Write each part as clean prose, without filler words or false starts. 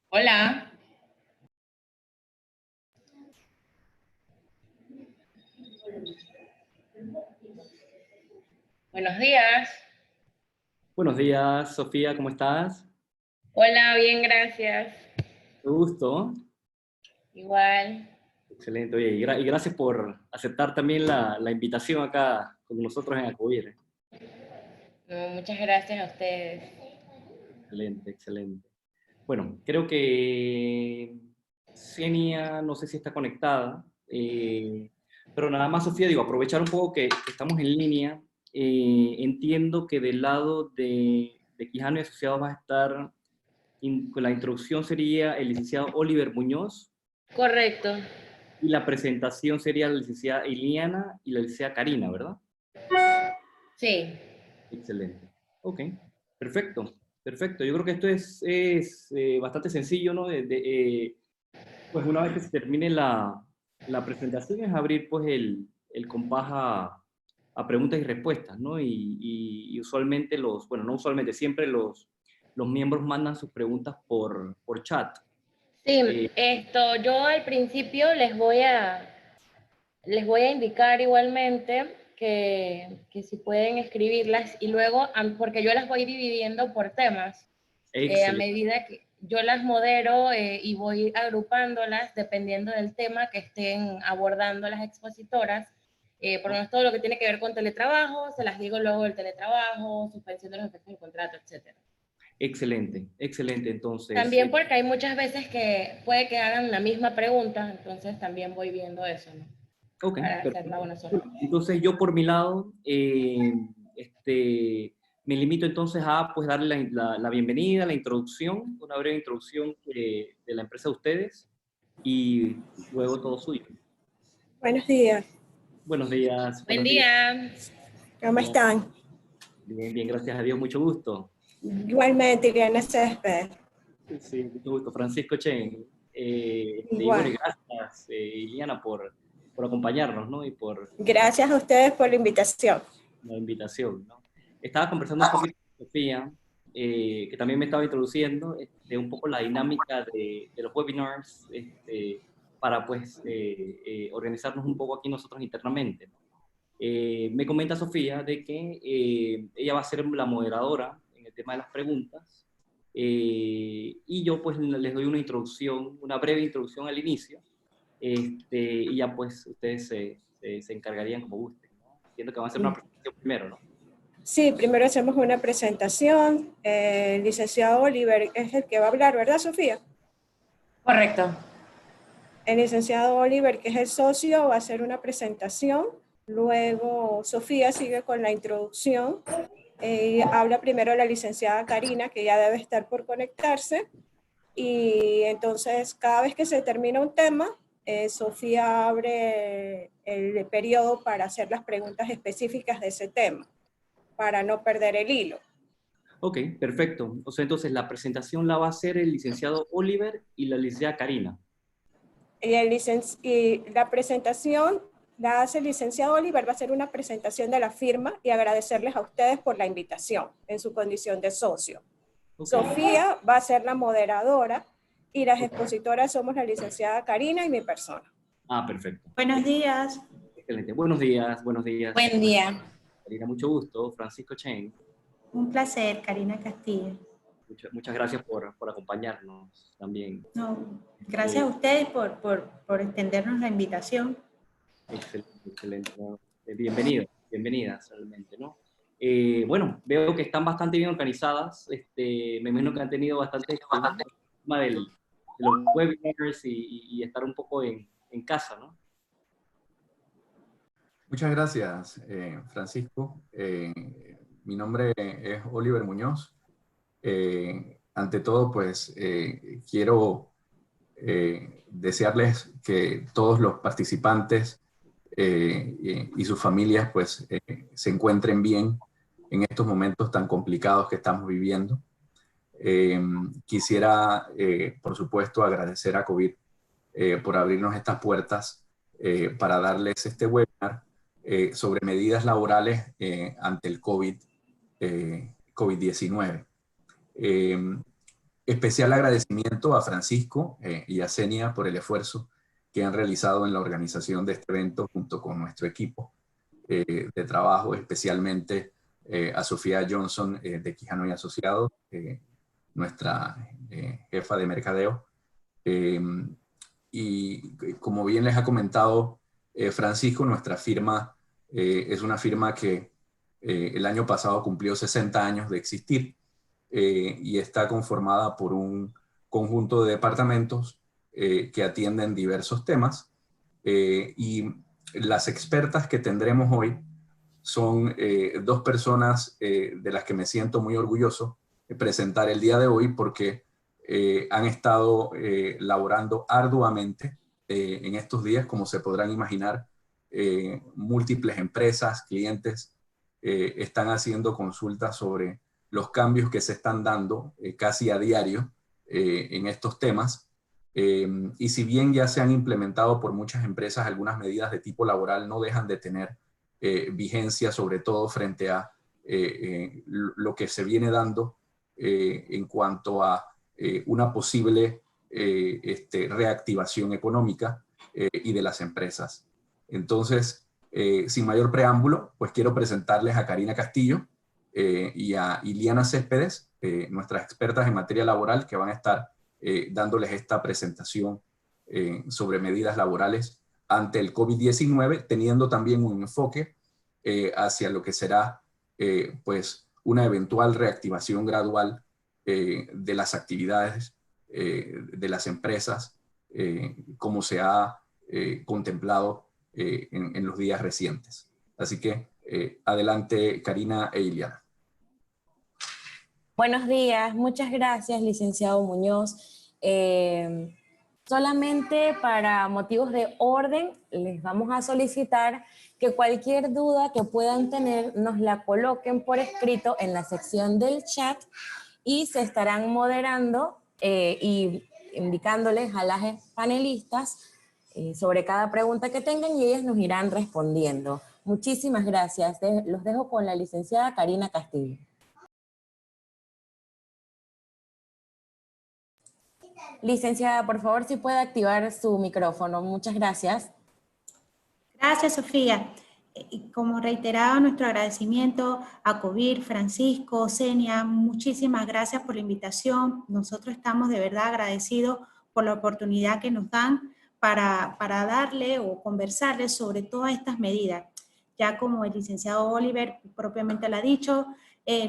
Hola. Buenos días. Buenos días, Sofía, ¿cómo estás? Hola, bien, gracias. Mucho gusto. Igual. Excelente. Oye, y gracias por aceptar también la invitación acá con nosotros en Acubir. Muchas gracias a ustedes. Excelente, excelente. Bueno, creo que Xenia, no sé si está conectada, pero nada más, Sofía, digo, aprovechar un poco que estamos en línea. Entiendo que del lado de Quijano y Asociados va a estar, con la introducción sería el licenciado Oliver Muñoz, Correcto. y la presentación sería la licenciada Iliana y la licenciada Karina, ¿verdad? Sí. Excelente. Ok, perfecto, perfecto. Yo creo que esto es bastante sencillo, ¿no? Pues una vez que se termine la presentación es abrir pues el compás a preguntas y respuestas, ¿no? Y usualmente bueno, no usualmente, siempre los miembros mandan sus preguntas por chat. Sí, yo al principio les voy a indicar igualmente que si pueden escribirlas y luego, porque yo las voy dividiendo por temas, a Excelente. medida que yo las modero y voy agrupándolas dependiendo del tema que estén abordando las expositoras. Por lo menos todo lo que tiene que ver con teletrabajo, se las digo luego del teletrabajo, suspensión de los efectos del contrato, etc. Excelente, excelente. Entonces, También porque hay muchas veces que puede que hagan la misma pregunta, entonces también voy viendo eso, ¿no? ok, Para perfecto. hacerla una sola. Entonces yo por mi lado me limito entonces a pues darle la bienvenida, la introducción, una breve introducción de la empresa de ustedes y luego todo suyo. Buenos días, Buenos días, Buen buenos días. día. ¿cómo están? Bien, bien, gracias a Dios, mucho gusto. Igualmente, Iriana Césped. Sí, mucho gusto. Francisco Chen. Y bueno, y Igual. gracias, Iliana, por acompañarnos, ¿no? Y por Gracias a ustedes por la invitación. la invitación, ¿no? Estaba conversando un poquito con Sofía, que también me estaba introduciendo, un poco la dinámica de los webinars, para pues organizarnos un poco aquí nosotros internamente, ¿no? Me comenta Sofía de que ella va a ser la moderadora en el tema de las preguntas, y yo pues les doy una introducción, una breve introducción al inicio, y ya pues ustedes se encargarían como gusten, ¿no? Entiendo que van a hacer una presentación primero, ¿no? Sí, primero hacemos una presentación. El licenciado Oliver es el que va a hablar, ¿verdad, Sofía? Correcto. El licenciado Oliver, que es el socio, va a hacer una presentación. Luego Sofía sigue con la introducción. Habla primero la licenciada Karina, que ya debe estar por conectarse. Y entonces cada vez que se termina un tema, Sofía abre el periodo para hacer las preguntas específicas de ese tema, para no perder el hilo. Ok, perfecto. O sea, entonces la presentación la va a hacer el licenciado Oliver y la licenciada Karina. Y la presentación la hace el licenciado Oliver, va a hacer una presentación de la firma y agradecerles a ustedes por la invitación en su condición de socio. Okay. Sofía va a ser la moderadora y las expositoras somos la licenciada Karina y mi persona. Ah, perfecto. Buenos días. Excelente. Buenos días, buenos días. Buen día. Karina, mucho gusto. Francisco Chen. Un placer, Karina Castillo. Muchas gracias por acompañarnos también. No, gracias a ustedes por extendernos la invitación. Excelente, excelente. ¿No? Bienvenidas, bienvenidas realmente, ¿no? Bueno, veo que están bastante bien organizadas. Me imagino que han tenido bastante experiencia en el tema de los webinars y estar un poco en casa, ¿no? Muchas gracias, Francisco. Mi nombre es Oliver Muñoz. Ante todo, pues, quiero desearles que todos los participantes y sus familias, pues, se encuentren bien en estos momentos tan complicados que estamos viviendo. Quisiera, por supuesto, agradecer a COVID por abrirnos estas puertas para darles este webinar sobre medidas laborales ante el COVID-19. Especial agradecimiento a Francisco y a Senia por el esfuerzo que han realizado en la organización de este evento junto con nuestro equipo de trabajo, especialmente a Sofía Johnson de Quijano y Asociados, nuestra jefa de mercadeo. Y como bien les ha comentado Francisco, nuestra firma es una firma que el año pasado cumplió 60 años de existir y está conformada por un conjunto de departamentos que atienden diversos temas y las expertas que tendremos hoy son dos personas de las que me siento muy orgulloso de presentar el día de hoy porque han estado laborando arduamente en estos días, como se podrán imaginar. Múltiples empresas, clientes están haciendo consultas sobre los cambios que se están dando casi a diario en estos temas. Y si bien ya se han implementado por muchas empresas algunas medidas de tipo laboral, no dejan de tener vigencia, sobre todo frente a lo que se viene dando en cuanto a una posible reactivación económica y de las empresas. Entonces, sin mayor preámbulo, pues quiero presentarles a Karina Castillo y a Iliana Céspedes, nuestras expertas en materia laboral, que van a estar dándoles esta presentación sobre medidas laborales ante el COVID-19, teniendo también un enfoque hacia lo que será pues una eventual reactivación gradual de las actividades de las empresas, como se ha contemplado en los días recientes. Así que adelante Karina e Iliana. Buenos días, muchas gracias, licenciado Muñoz. Solamente para motivos de orden, les vamos a solicitar que cualquier duda que puedan tener nos la coloquen por escrito en la sección del chat y se estarán moderando y indicándoles a las panelistas sobre cada pregunta que tengan y ellas nos irán respondiendo. Muchísimas gracias. Los dejo con la licenciada Karina Castillo. Licenciada, por favor, si puede activar su micrófono. Muchas gracias. Gracias, Sofía. Y como reiteraba nuestro agradecimiento a Covir, Francisco, Senia, muchísimas gracias por la invitación. Nosotros estamos de verdad agradecidos por la oportunidad que nos dan para darle o conversarles sobre todas estas medidas. Ya como el licenciado Oliver propiamente lo ha dicho,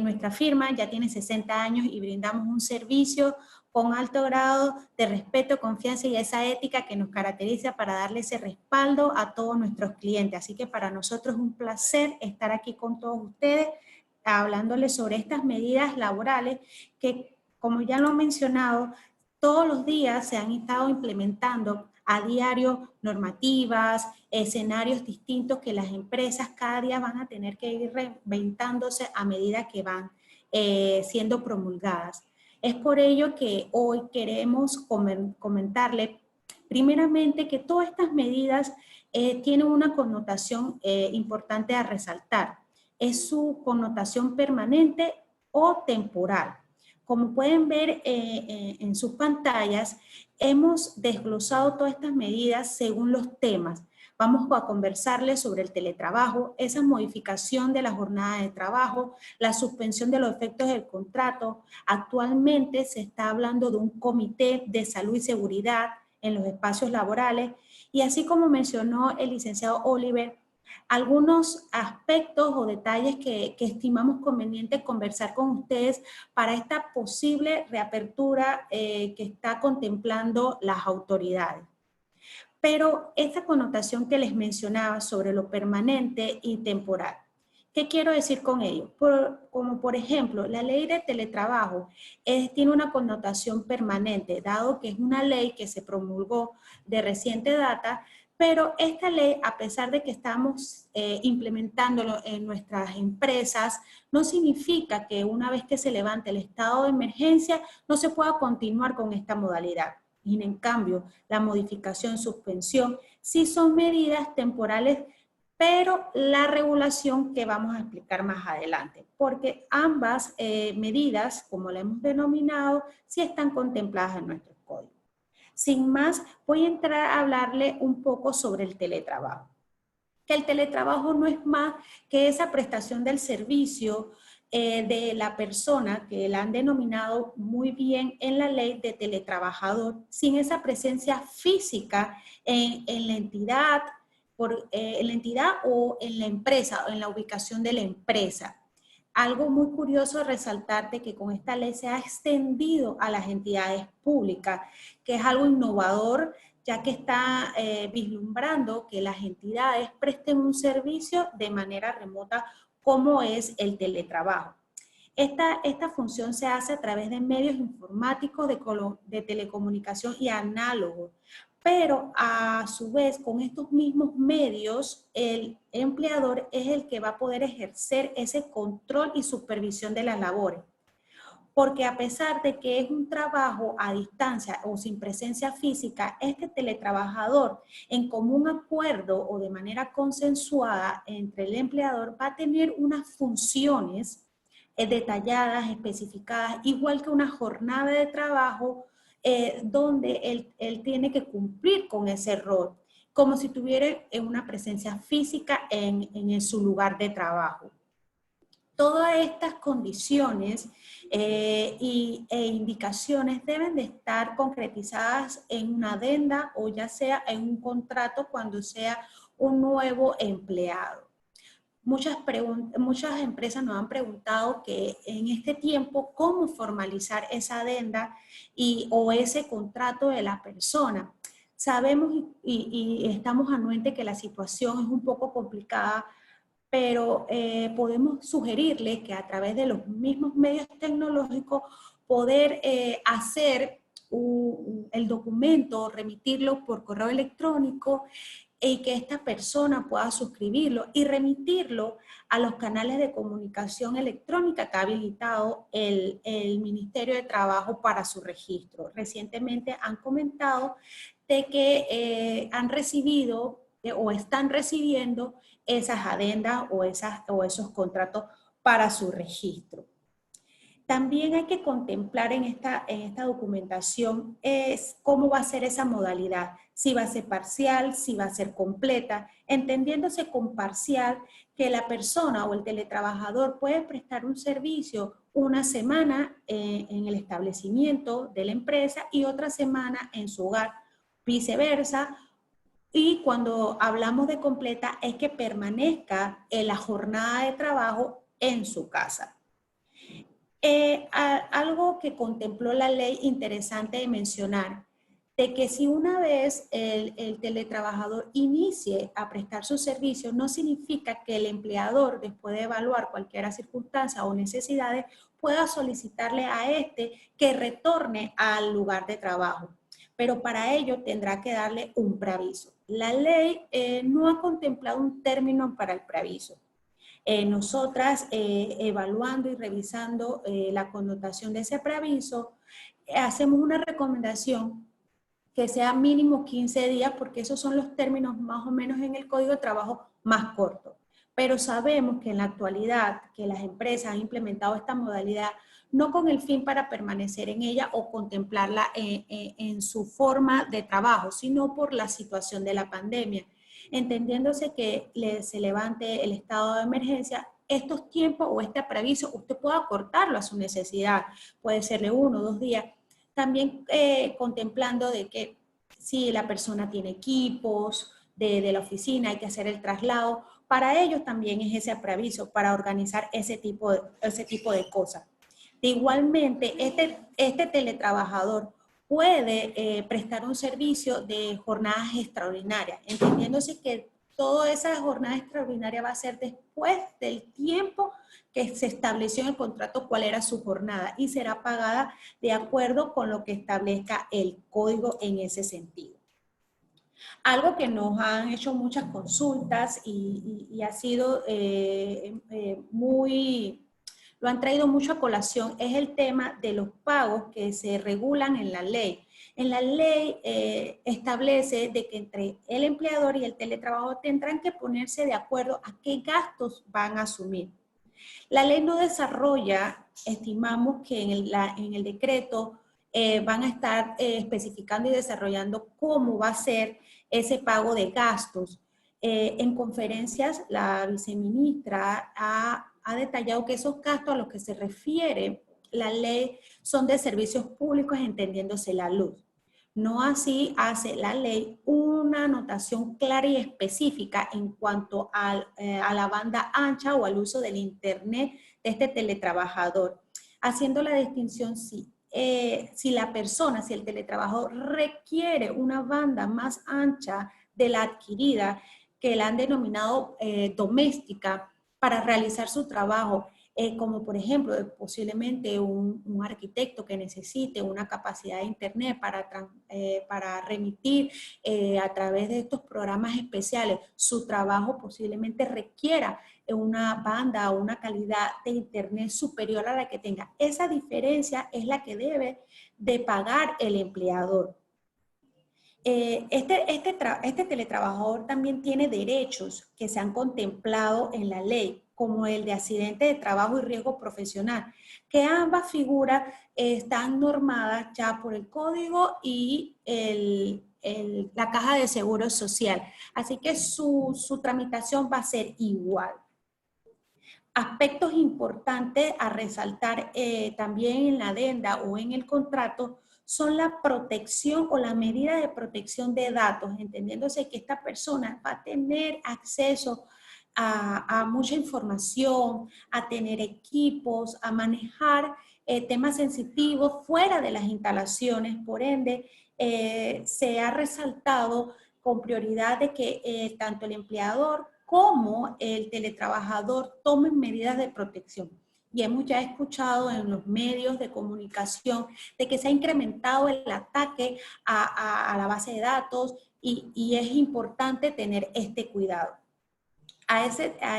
nuestra firma ya tiene 60 años y brindamos un servicio con alto grado de respeto, confianza y esa ética que nos caracteriza para darle ese respaldo a todos nuestros clientes. Así que para nosotros es un placer estar aquí con todos ustedes, hablándoles sobre estas medidas laborales que, como ya lo han mencionado, todos los días se han estado implementando a diario normativas, escenarios distintos que las empresas cada día van a tener que ir reinventándose a medida que van siendo promulgadas. Es por ello que hoy queremos comentarle primeramente que todas estas medidas tienen una connotación importante a resaltar. Es su connotación permanente o temporal. Como pueden ver en sus pantallas, hemos desglosado todas estas medidas según los temas. Vamos a conversarles sobre el teletrabajo, esa modificación de la jornada de trabajo, la suspensión de los efectos del contrato. Actualmente se está hablando de un comité de salud y seguridad en los espacios laborales y así como mencionó el licenciado Oliver, algunos aspectos o detalles que estimamos conveniente conversar con ustedes para esta posible reapertura que está contemplando las autoridades. Pero esta connotación que les mencionaba sobre lo permanente y temporal, ¿qué quiero decir con ello? Como por ejemplo, la ley de teletrabajo tiene una connotación permanente, dado que es una ley que se promulgó de reciente data, pero esta ley, a pesar de que estamos implementándolo en nuestras empresas, no significa que una vez que se levante el estado de emergencia no se pueda continuar con esta modalidad. Y en cambio, la modificación, suspensión, sí son medidas temporales, pero la regulación que vamos a explicar más adelante, porque ambas medidas, como la hemos denominado, sí están contempladas en nuestro código. Sin más, voy a entrar a hablarle un poco sobre el teletrabajo. Que el teletrabajo no es más que esa prestación del servicio de la persona que la han denominado muy bien en la ley de teletrabajador, sin esa presencia física en la entidad, en la entidad o en la empresa, o en la ubicación de la empresa. Algo muy curioso resaltarte que con esta ley se ha extendido a las entidades públicas, que es algo innovador, ya que está vislumbrando que las entidades presten un servicio de manera remota, como es el teletrabajo. Esta función se hace a través de medios informáticos de telecomunicación y análogos, pero a su vez con estos mismos medios el empleador es el que va a poder ejercer ese control y supervisión de las labores. Porque a pesar de que es un trabajo a distancia o sin presencia física, este teletrabajador en común acuerdo o de manera consensuada entre el empleador va a tener unas funciones detalladas, especificadas, igual que una jornada de trabajo donde él tiene que cumplir con ese rol, como si tuviera una presencia física en su lugar de trabajo. Todas estas condiciones e indicaciones deben de estar concretizadas en una adenda o ya sea en un contrato cuando sea un nuevo empleado. Muchas empresas nos han preguntado que en este tiempo cómo formalizar esa adenda o ese contrato de la persona. Sabemos y estamos anuentes que la situación es un poco complicada, pero podemos sugerirle que a través de los mismos medios tecnológicos poder hacer el documento, remitirlo por correo electrónico y que esta persona pueda suscribirlo y remitirlo a los canales de comunicación electrónica que ha habilitado el Ministerio de Trabajo para su registro. Recientemente han comentado de que han recibido o están recibiendo esas adendas o esos contratos para su registro. También hay que contemplar en esta documentación cómo va a ser esa modalidad, si va a ser parcial, si va a ser completa, entendiéndose con parcial que la persona o el teletrabajador puede prestar un servicio una semana en el establecimiento de la empresa y otra semana en su hogar, viceversa. Y cuando hablamos de completa es que permanezca en la jornada de trabajo en su casa. Algo que contempló la ley interesante de mencionar, de que si una vez el teletrabajador inicie a prestar sus servicios, no significa que el empleador, después de evaluar cualquier circunstancia o necesidades, pueda solicitarle a este que retorne al lugar de trabajo. Pero para ello tendrá que darle un preaviso. La ley no ha contemplado un término para el preaviso. Nosotras, evaluando y revisando la connotación de ese preaviso, hacemos una recomendación que sea mínimo 15 días, porque esos son los términos más o menos en el Código de Trabajo más cortos. Pero sabemos que en la actualidad que las empresas han implementado esta modalidad no con el fin para permanecer en ella o contemplarla en su forma de trabajo, sino por la situación de la pandemia. Entendiéndose que se levante el estado de emergencia, estos tiempos o este preaviso usted puede acortarlo a su necesidad, puede ser de 1 o 2 días. También contemplando de que si la persona tiene equipos de la oficina, hay que hacer el traslado, para ellos también es ese preaviso, para organizar ese tipo de cosas. Igualmente, este teletrabajador puede prestar un servicio de jornadas extraordinarias, entendiéndose que toda esa jornada extraordinaria va a ser después del tiempo que se estableció en el contrato cuál era su jornada y será pagada de acuerdo con lo que establezca el código en ese sentido. Algo que nos han hecho muchas consultas y ha sido lo han traído mucho a colación es el tema de los pagos que se regulan en la ley. En la ley establece de que entre el empleador y el teletrabajador tendrán que ponerse de acuerdo a qué gastos van a asumir. La ley no desarrolla, estimamos que en el decreto van a estar especificando y desarrollando cómo va a ser ese pago de gastos. En conferencias, la viceministra ha detallado que esos gastos a los que se refiere la ley son de servicios públicos, entendiéndose la luz. No así hace la ley una anotación clara y específica en cuanto a la banda ancha o al uso del Internet de este teletrabajador, haciendo la distinción si el teletrabajador requiere una banda más ancha de la adquirida, que la han denominado doméstica, para realizar su trabajo, como por ejemplo posiblemente un arquitecto que necesite una capacidad de internet para remitir a través de estos programas especiales, su trabajo posiblemente requiera una banda o una calidad de internet superior a la que tenga. Esa diferencia es la que debe de pagar el empleador. Este teletrabajador también tiene derechos que se han contemplado en la ley, como el de accidente de trabajo y riesgo profesional, que ambas figuras están normadas ya por el Código y la Caja de Seguro Social. Así que su tramitación va a ser igual. Aspectos importantes a resaltar también en la adenda o en el contrato son la protección o la medida de protección de datos, entendiéndose que esta persona va a tener acceso a mucha información, a tener equipos, a manejar temas sensitivos fuera de las instalaciones. Por ende, se ha resaltado con prioridad de que tanto el empleador como el teletrabajador tomen medidas de protección. Y hemos ya escuchado en los medios de comunicación de que se ha incrementado el ataque a la base de datos y es importante tener este cuidado. A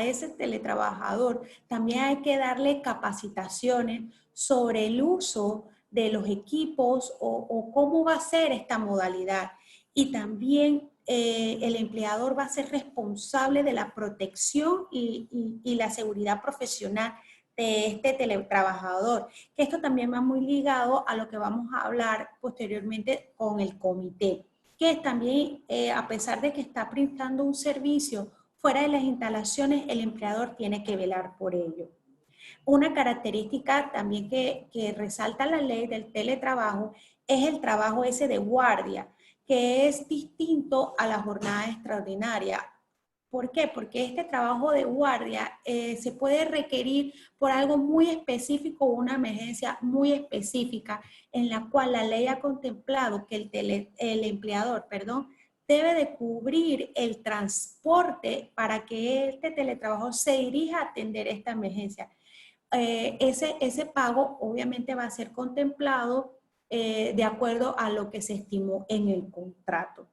ese teletrabajador también hay que darle capacitaciones sobre el uso de los equipos o cómo va a ser esta modalidad. Y también el empleador va a ser responsable de la protección y la seguridad profesional de este teletrabajador. Esto también va muy ligado a lo que vamos a hablar posteriormente con el comité, que también, a pesar de que está prestando un servicio fuera de las instalaciones, el empleador tiene que velar por ello. Una característica también que resalta la ley del teletrabajo es el trabajo ese de guardia, que es distinto a la jornada extraordinaria. ¿Por qué? Porque este trabajo de guardia se puede requerir por algo muy específico o una emergencia muy específica en la cual la ley ha contemplado que el empleador, debe de cubrir el transporte para que este teletrabajador se dirija a atender esta emergencia. Ese pago obviamente va a ser contemplado de acuerdo a lo que se estimó en el contrato.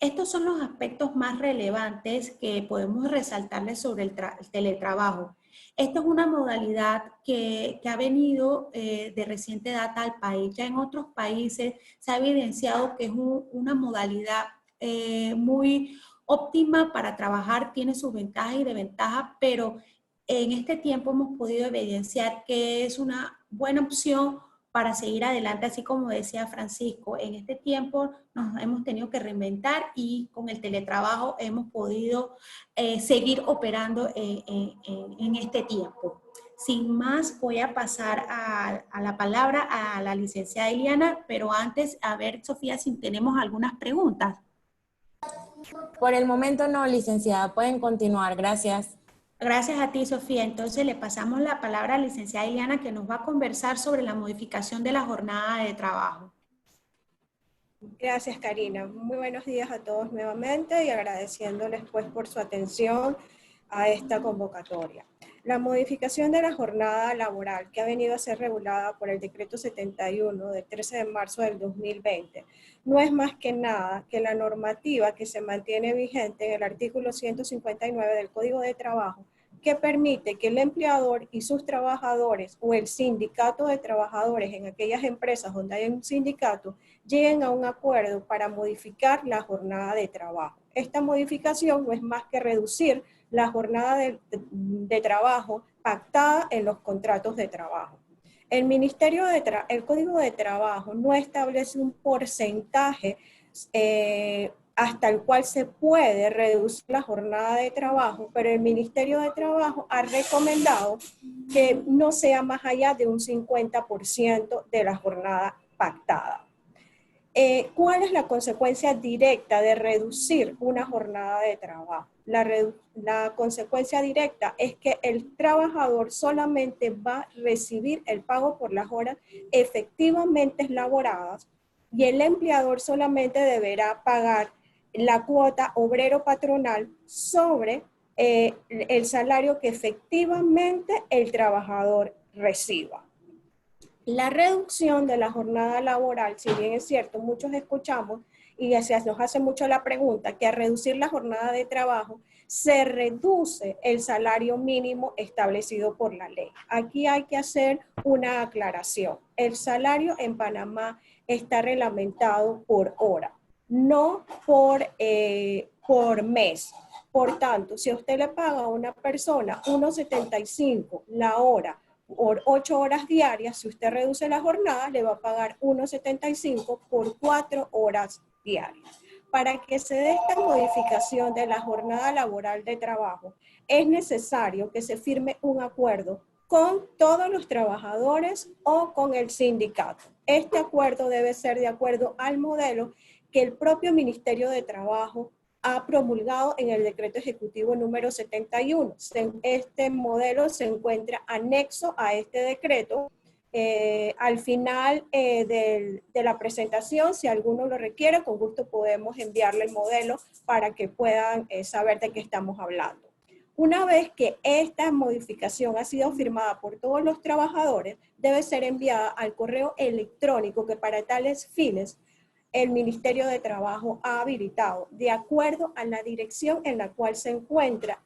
Estos son los aspectos más relevantes que podemos resaltarles sobre el teletrabajo. Esta es una modalidad que ha venido de reciente data al país. Ya en otros países se ha evidenciado que es una modalidad muy óptima para trabajar, tiene sus ventajas y desventajas, pero en este tiempo hemos podido evidenciar que es una buena opción para seguir adelante, así como decía Francisco. En este tiempo nos hemos tenido que reinventar y con el teletrabajo hemos podido seguir operando en este tiempo. Sin más, voy a pasar a la palabra a la licenciada Eliana, pero antes, a ver, Sofía, si tenemos algunas preguntas. Por el momento no, licenciada. Pueden continuar. Gracias. Gracias a ti, Sofía. Entonces le pasamos la palabra a la licenciada Eliana, que nos va a conversar sobre la modificación de la jornada de trabajo. Gracias, Karina. Muy buenos días a todos nuevamente y agradeciéndoles pues por su atención a esta convocatoria. La modificación de la jornada laboral que ha venido a ser regulada por el decreto 71 del 13 de marzo del 2020 no es más que nada que la normativa que se mantiene vigente en el artículo 159 del Código de Trabajo que permite que el empleador y sus trabajadores o el sindicato de trabajadores en aquellas empresas donde hay un sindicato lleguen a un acuerdo para modificar la jornada de trabajo. Esta modificación no es más que reducir la jornada de trabajo pactada en los contratos de trabajo. El Código de Trabajo no establece un porcentaje hasta el cual se puede reducir la jornada de trabajo, pero el Ministerio de Trabajo ha recomendado que no sea más allá de un 50% de la jornada pactada. ¿Cuál es la consecuencia directa de reducir una jornada de trabajo? La consecuencia directa es que el trabajador solamente va a recibir el pago por las horas efectivamente laboradas y el empleador solamente deberá pagar la cuota obrero patronal sobre el salario que efectivamente el trabajador reciba. La reducción de la jornada laboral, si bien es cierto, muchos escuchamos y nos hace mucho la pregunta que al reducir la jornada de trabajo se reduce el salario mínimo establecido por la ley. Aquí hay que hacer una aclaración. El salario en Panamá está reglamentado por hora, no por mes. Por tanto, si usted le paga a una persona 1.75 la hora por 8 horas diarias, si usted reduce la jornada, le va a pagar 1.75 por 4 horas diarias. Para que se dé esta modificación de la jornada laboral de trabajo, es necesario que se firme un acuerdo con todos los trabajadores o con el sindicato. Este acuerdo debe ser de acuerdo al modelo que el propio Ministerio de Trabajo ha promulgado en el decreto ejecutivo número 71. Este modelo se encuentra anexo a este decreto. Al final de la presentación, si alguno lo requiere, con gusto podemos enviarle el modelo para que puedan saber de qué estamos hablando. Una vez que esta modificación ha sido firmada por todos los trabajadores, debe ser enviada al correo electrónico que para tales fines el Ministerio de Trabajo ha habilitado, de acuerdo a la dirección en la cual se encuentran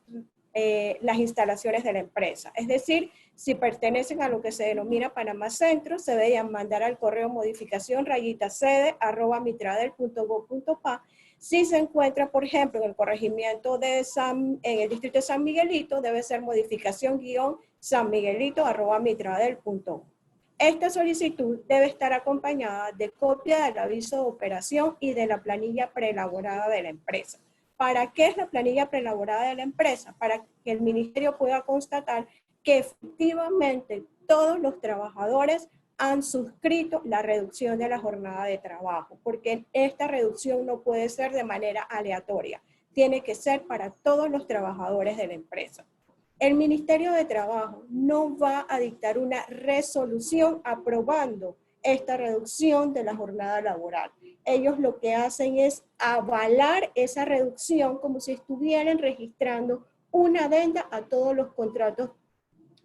las instalaciones de la empresa. Es decir, si pertenecen a lo que se denomina Panamá Centro, se deben mandar al correo modificación_sede@mitradel.gov.pa. Si se encuentra, por ejemplo, en el corregimiento en el distrito de San Miguelito, debe ser modificación_sanmiguelito@mitradel.gov. Esta solicitud debe estar acompañada de copia del aviso de operación y de la planilla preelaborada de la empresa. ¿Para qué es la planilla preelaborada de la empresa? Para que el ministerio pueda constatar que efectivamente todos los trabajadores han suscrito la reducción de la jornada de trabajo, porque esta reducción no puede ser de manera aleatoria, tiene que ser para todos los trabajadores de la empresa. El Ministerio de Trabajo no va a dictar una resolución aprobando esta reducción de la jornada laboral. Ellos lo que hacen es avalar esa reducción como si estuvieran registrando una adenda a todos los contratos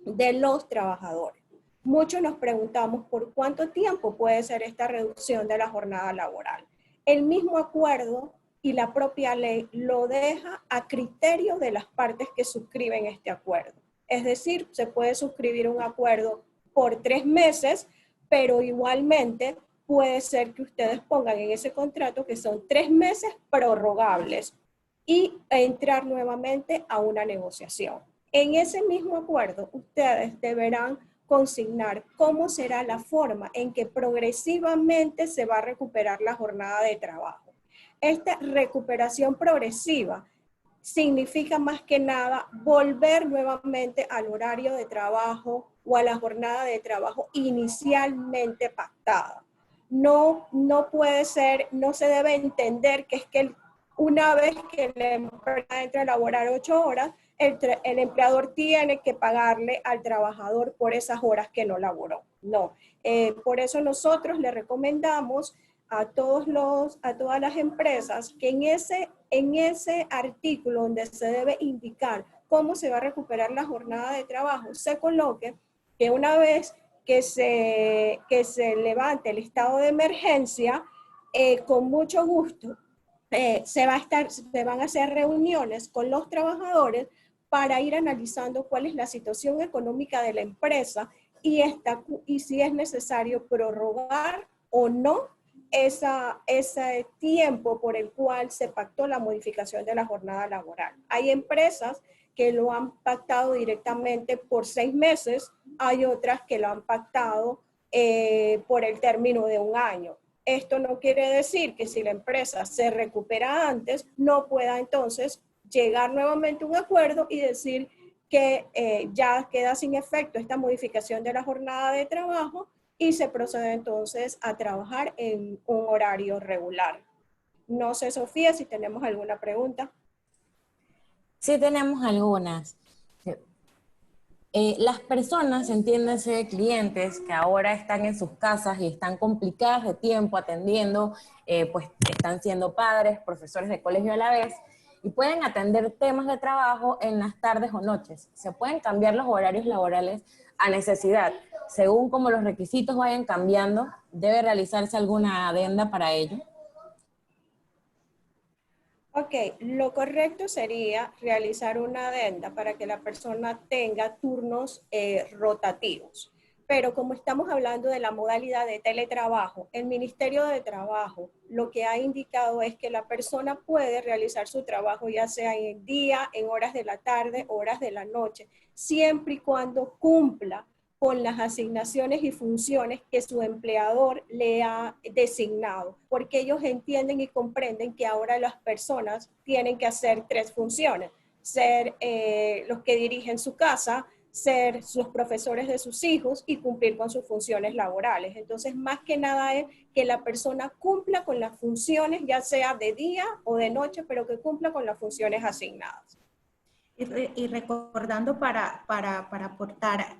de los trabajadores. Muchos nos preguntamos por cuánto tiempo puede ser esta reducción de la jornada laboral. El mismo acuerdo y la propia ley lo deja a criterio de las partes que suscriben este acuerdo. Es decir, se puede suscribir un acuerdo por 3 meses, pero igualmente puede ser que ustedes pongan en ese contrato que son 3 meses prorrogables y entrar nuevamente a una negociación. En ese mismo acuerdo, ustedes deberán consignar cómo será la forma en que progresivamente se va a recuperar la jornada de trabajo. Esta recuperación progresiva significa más que nada volver nuevamente al horario de trabajo o a la jornada de trabajo inicialmente pactada. No puede ser, no se debe entender que es que una vez que la empresa entra a laborar 8 horas, el empleador tiene que pagarle al trabajador por esas horas que no laboró. No, por eso nosotros le recomendamos a todas las empresas que en ese artículo donde se debe indicar cómo se va a recuperar la jornada de trabajo, se coloque que una vez que se levante el estado de emergencia, con mucho gusto se van a hacer reuniones con los trabajadores para ir analizando cuál es la situación económica de la empresa y si es necesario prorrogar o no ese tiempo por el cual se pactó la modificación de la jornada laboral. Hay empresas que lo han pactado directamente por 6 meses, hay otras que lo han pactado por el término de 1 año. Esto no quiere decir que si la empresa se recupera antes, no pueda entonces llegar nuevamente a un acuerdo y decir que ya queda sin efecto esta modificación de la jornada de trabajo y se procede entonces a trabajar en un horario regular. No sé, Sofía, si tenemos alguna pregunta. Sí tenemos algunas. Las personas, entiéndase, clientes que ahora están en sus casas y están complicadas de tiempo atendiendo, pues están siendo padres, profesores de colegio a la vez, y pueden atender temas de trabajo en las tardes o noches. Se pueden cambiar los horarios laborales a necesidad. Según como los requisitos vayan cambiando, debe realizarse alguna adenda para ello. Ok, lo correcto sería realizar una adenda para que la persona tenga turnos rotativos. Pero como estamos hablando de la modalidad de teletrabajo, el Ministerio de Trabajo lo que ha indicado es que la persona puede realizar su trabajo ya sea en el día, en horas de la tarde, horas de la noche, siempre y cuando cumpla con las asignaciones y funciones que su empleador le ha designado, porque ellos entienden y comprenden que ahora las personas tienen que hacer 3 funciones, ser los que dirigen su casa, ser los profesores de sus hijos y cumplir con sus funciones laborales. Entonces, más que nada es que la persona cumpla con las funciones, ya sea de día o de noche, pero que cumpla con las funciones asignadas. Y recordando para aportar,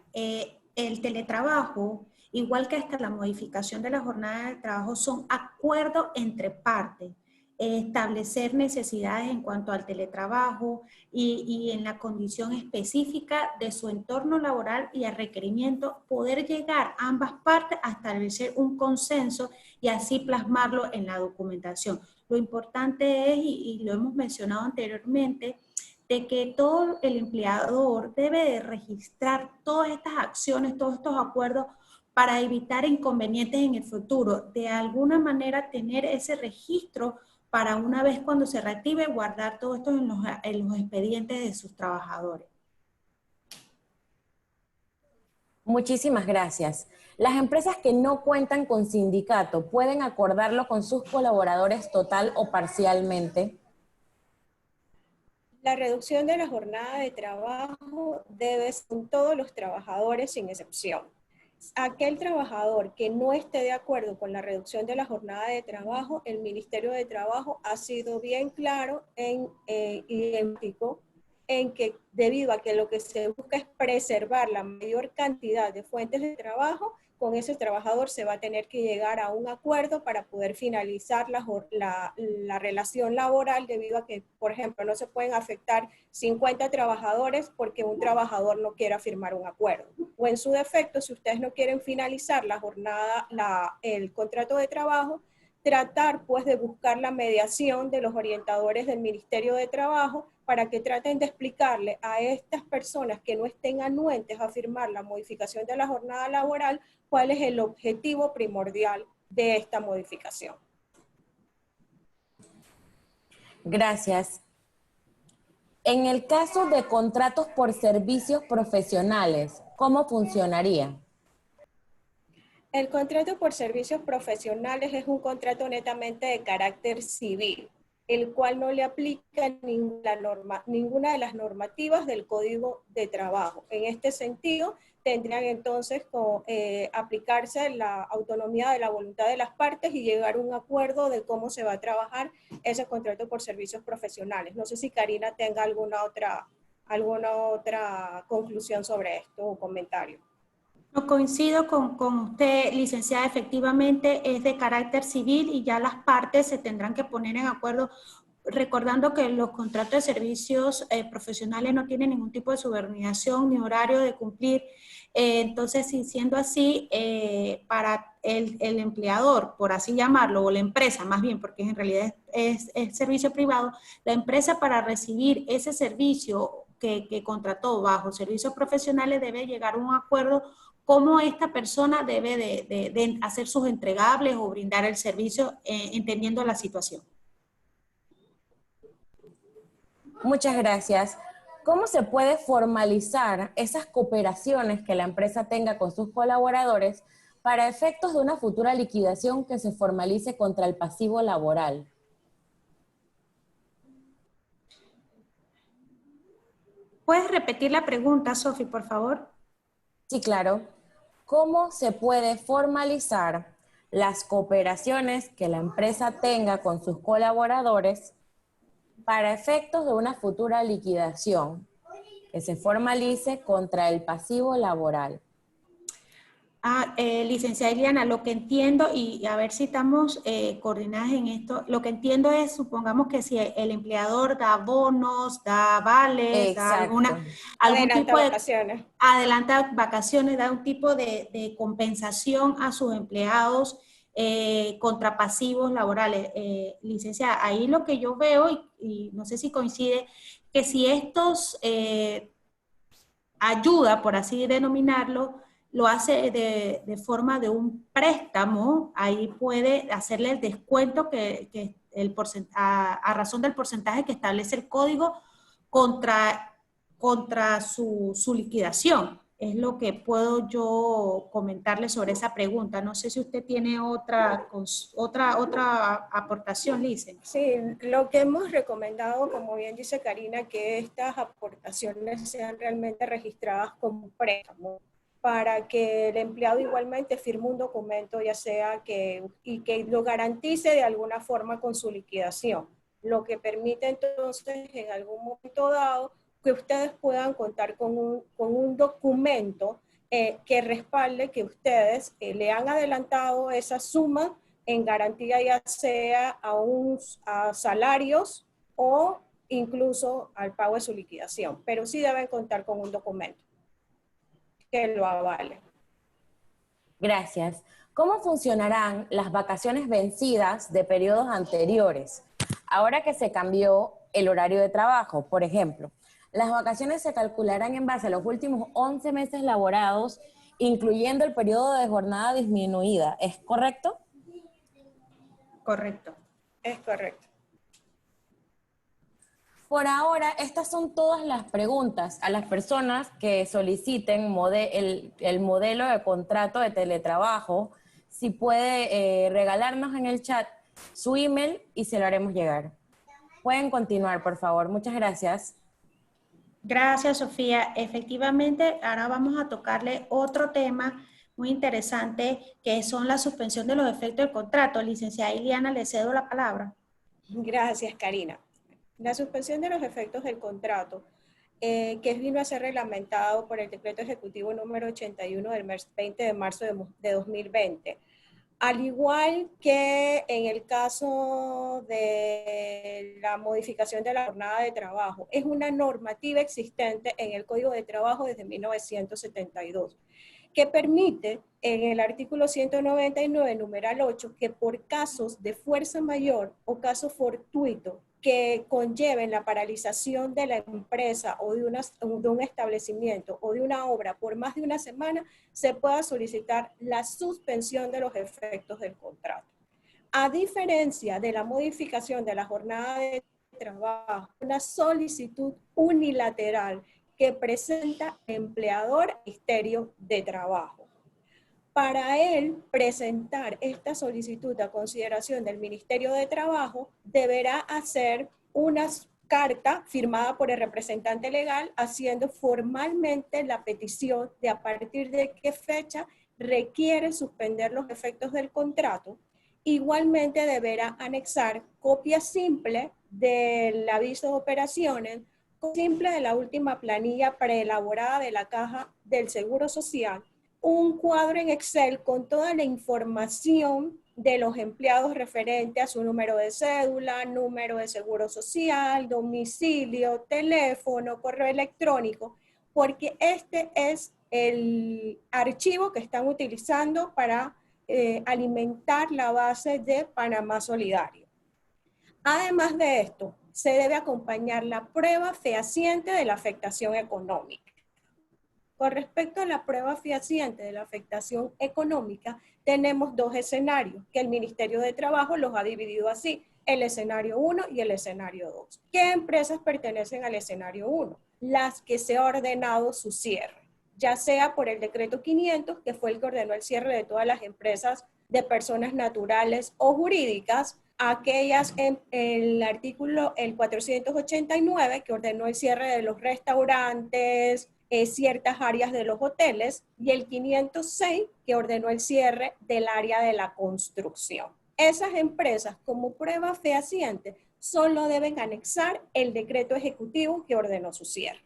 el teletrabajo, igual que hasta la modificación de la jornada de trabajo, son acuerdos entre partes. Establecer necesidades en cuanto al teletrabajo y en la condición específica de su entorno laboral y al requerimiento, poder llegar a ambas partes a establecer un consenso y así plasmarlo en la documentación. Lo importante es, y lo hemos mencionado anteriormente, de que todo el empleador debe de registrar todas estas acciones, todos estos acuerdos para evitar inconvenientes en el futuro. De alguna manera tener ese registro para una vez cuando se reactive, guardar todo esto en los expedientes de sus trabajadores. Muchísimas gracias. Las empresas que no cuentan con sindicato pueden acordarlo con sus colaboradores total o parcialmente. La reducción de la jornada de trabajo debe ser con todos los trabajadores sin excepción. Aquel trabajador que no esté de acuerdo con la reducción de la jornada de trabajo, el Ministerio de Trabajo ha sido bien claro idéntico en que debido a que lo que se busca es preservar la mayor cantidad de fuentes de trabajo, con ese trabajador se va a tener que llegar a un acuerdo para poder finalizar la relación laboral, debido a que, por ejemplo, no se pueden afectar 50 trabajadores porque un trabajador no quiera firmar un acuerdo. O en su defecto, si ustedes no quieren finalizar la jornada, el contrato de trabajo, tratar pues de buscar la mediación de los orientadores del Ministerio de Trabajo para que traten de explicarle a estas personas que no estén anuentes a firmar la modificación de la jornada laboral cuál es el objetivo primordial de esta modificación. Gracias. En el caso de contratos por servicios profesionales, ¿cómo funcionaría? El contrato por servicios profesionales es un contrato netamente de carácter civil, el cual no le aplica ninguna de las normativas del Código de Trabajo. En este sentido, tendrían entonces aplicarse la autonomía de la voluntad de las partes y llegar a un acuerdo de cómo se va a trabajar ese contrato por servicios profesionales. No sé si Karina tenga alguna otra conclusión sobre esto o comentario. No coincido con usted, licenciada, efectivamente es de carácter civil y ya las partes se tendrán que poner en acuerdo, recordando que los contratos de servicios profesionales no tienen ningún tipo de subordinación ni horario de cumplir. Entonces, siendo así, para el empleador, por así llamarlo, o la empresa más bien, porque en realidad es servicio privado, la empresa para recibir ese servicio que contrató bajo servicios profesionales debe llegar a un acuerdo cómo esta persona debe de hacer sus entregables o brindar el servicio entendiendo la situación. Muchas gracias. ¿Cómo se puede formalizar esas cooperaciones que la empresa tenga con sus colaboradores para efectos de una futura liquidación que se formalice contra el pasivo laboral? ¿Puedes repetir la pregunta, Sofi, por favor? Sí, claro. ¿Cómo se puede formalizar las cooperaciones que la empresa tenga con sus colaboradores para efectos de una futura liquidación que se formalice contra el pasivo laboral? Licenciada Iliana, lo que entiendo, y a ver si estamos coordinadas en esto, lo que entiendo es, supongamos que si el empleador da bonos, da vales, da algún tipo de vacaciones. Adelanta vacaciones, da un tipo de compensación a sus empleados contra pasivos laborales. Licenciada, ahí lo que yo veo, y no sé si coincide, que si estos ayuda, por así denominarlo, lo hace de forma de un préstamo, ahí puede hacerle el descuento que a razón del porcentaje que establece el código contra su liquidación. Es lo que puedo yo comentarle sobre esa pregunta. No sé si usted tiene otra aportación, Lice. Sí, lo que hemos recomendado, como bien dice Karina, que estas aportaciones sean realmente registradas como préstamo, para que el empleado igualmente firme un documento, ya sea que lo garantice de alguna forma con su liquidación, lo que permite entonces en algún momento dado que ustedes puedan contar con un documento que respalde que ustedes le han adelantado esa suma en garantía, ya sea a salarios o incluso al pago de su liquidación, pero sí deben contar con un documento que lo avale. Gracias. ¿Cómo funcionarán las vacaciones vencidas de periodos anteriores? Ahora que se cambió el horario de trabajo, por ejemplo, las vacaciones se calcularán en base a los últimos 11 meses laborados, incluyendo el periodo de jornada disminuida. ¿Es correcto? Correcto. Es correcto. Por ahora, estas son todas las preguntas a las personas que soliciten el modelo de contrato de teletrabajo. Si puede regalarnos en el chat su email y se lo haremos llegar. Pueden continuar, por favor. Muchas gracias. Gracias, Sofía. Efectivamente, ahora vamos a tocarle otro tema muy interesante, que son la suspensión de los efectos del contrato. Licenciada Iliana, le cedo la palabra. Gracias, Karina. La suspensión de los efectos del contrato, que vino a ser reglamentado por el Decreto Ejecutivo número 81 del 20 de marzo de 2020. Al igual que en el caso de la modificación de la jornada de trabajo, es una normativa existente en el Código de Trabajo desde 1972, que permite en el artículo 199, numeral 8, que por casos de fuerza mayor o caso fortuito que conlleven la paralización de la empresa o de un establecimiento o de una obra por más de una semana, se pueda solicitar la suspensión de los efectos del contrato. A diferencia de la modificación de la jornada de trabajo, una solicitud unilateral que presenta el empleador al Ministerio de Trabajo. Para él presentar esta solicitud a consideración del Ministerio de Trabajo, deberá hacer una carta firmada por el representante legal haciendo formalmente la petición de a partir de qué fecha requiere suspender los efectos del contrato. Igualmente deberá anexar copia simple del aviso de operaciones, simple de la última planilla preelaborada de la Caja del Seguro Social, un cuadro en Excel con toda la información de los empleados referente a su número de cédula, número de seguro social, domicilio, teléfono, correo electrónico, porque este es el archivo que están utilizando para alimentar la base de Panamá Solidario. Además de esto, se debe acompañar la prueba fehaciente de la afectación económica. Con respecto a la prueba fehaciente de la afectación económica, tenemos dos escenarios que el Ministerio de Trabajo los ha dividido así, el escenario 1 y el escenario 2. ¿Qué empresas pertenecen al escenario 1? Las que se ha ordenado su cierre, ya sea por el decreto 500, que fue el que ordenó el cierre de todas las empresas de personas naturales o jurídicas, aquellas en el artículo el 489, que ordenó el cierre de los restaurantes, ciertas áreas de los hoteles, y el 506, que ordenó el cierre del área de la construcción. Esas empresas, como prueba fehaciente, solo deben anexar el decreto ejecutivo que ordenó su cierre.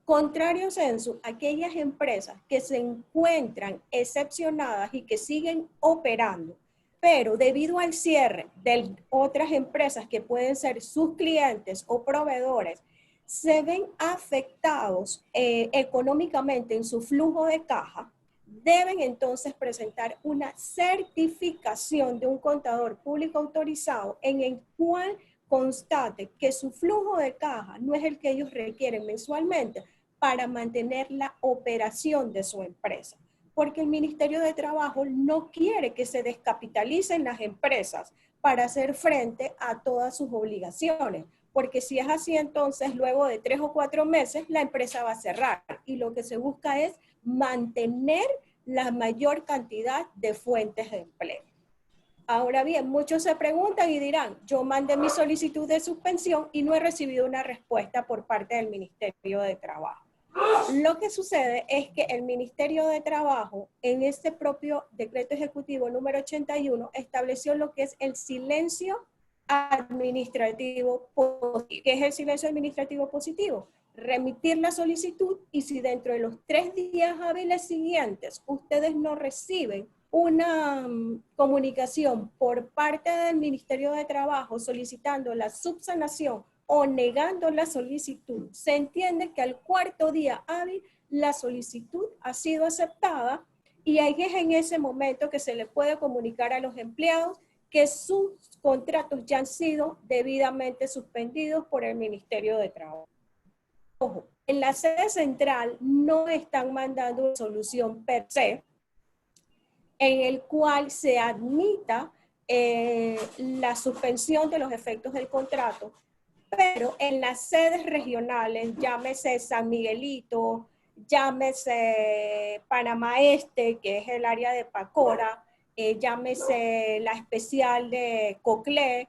Contrario censo, aquellas empresas que se encuentran excepcionadas y que siguen operando, pero debido al cierre de otras empresas que pueden ser sus clientes o proveedores, se ven afectados económicamente en su flujo de caja, deben entonces presentar una certificación de un contador público autorizado en el cual constate que su flujo de caja no es el que ellos requieren mensualmente para mantener la operación de su empresa. Porque el Ministerio de Trabajo no quiere que se descapitalicen las empresas para hacer frente a todas sus obligaciones. Porque si es así, entonces luego de 3 o 4 meses la empresa va a cerrar y lo que se busca es mantener la mayor cantidad de fuentes de empleo. Ahora bien, muchos se preguntan y dirán, yo mandé mi solicitud de suspensión y no he recibido una respuesta por parte del Ministerio de Trabajo. Lo que sucede es que el Ministerio de Trabajo, en este propio decreto ejecutivo número 81, estableció lo que es el silencio administrativo positivo. ¿Qué es el silencio administrativo positivo? Remitir la solicitud y si dentro de los 3 días hábiles siguientes ustedes no reciben una comunicación por parte del Ministerio de Trabajo solicitando la subsanación o negando la solicitud, se entiende que al 4º día hábil la solicitud ha sido aceptada y ahí es en ese momento que se le puede comunicar a los empleados que sus contratos ya han sido debidamente suspendidos por el Ministerio de Trabajo. Ojo, en la sede central no están mandando una solución per se en el cual se admita la suspensión de los efectos del contrato, pero en las sedes regionales, llámese San Miguelito, llámese Panamá Este, que es el área de Pacora, llámese la especial de Coclé,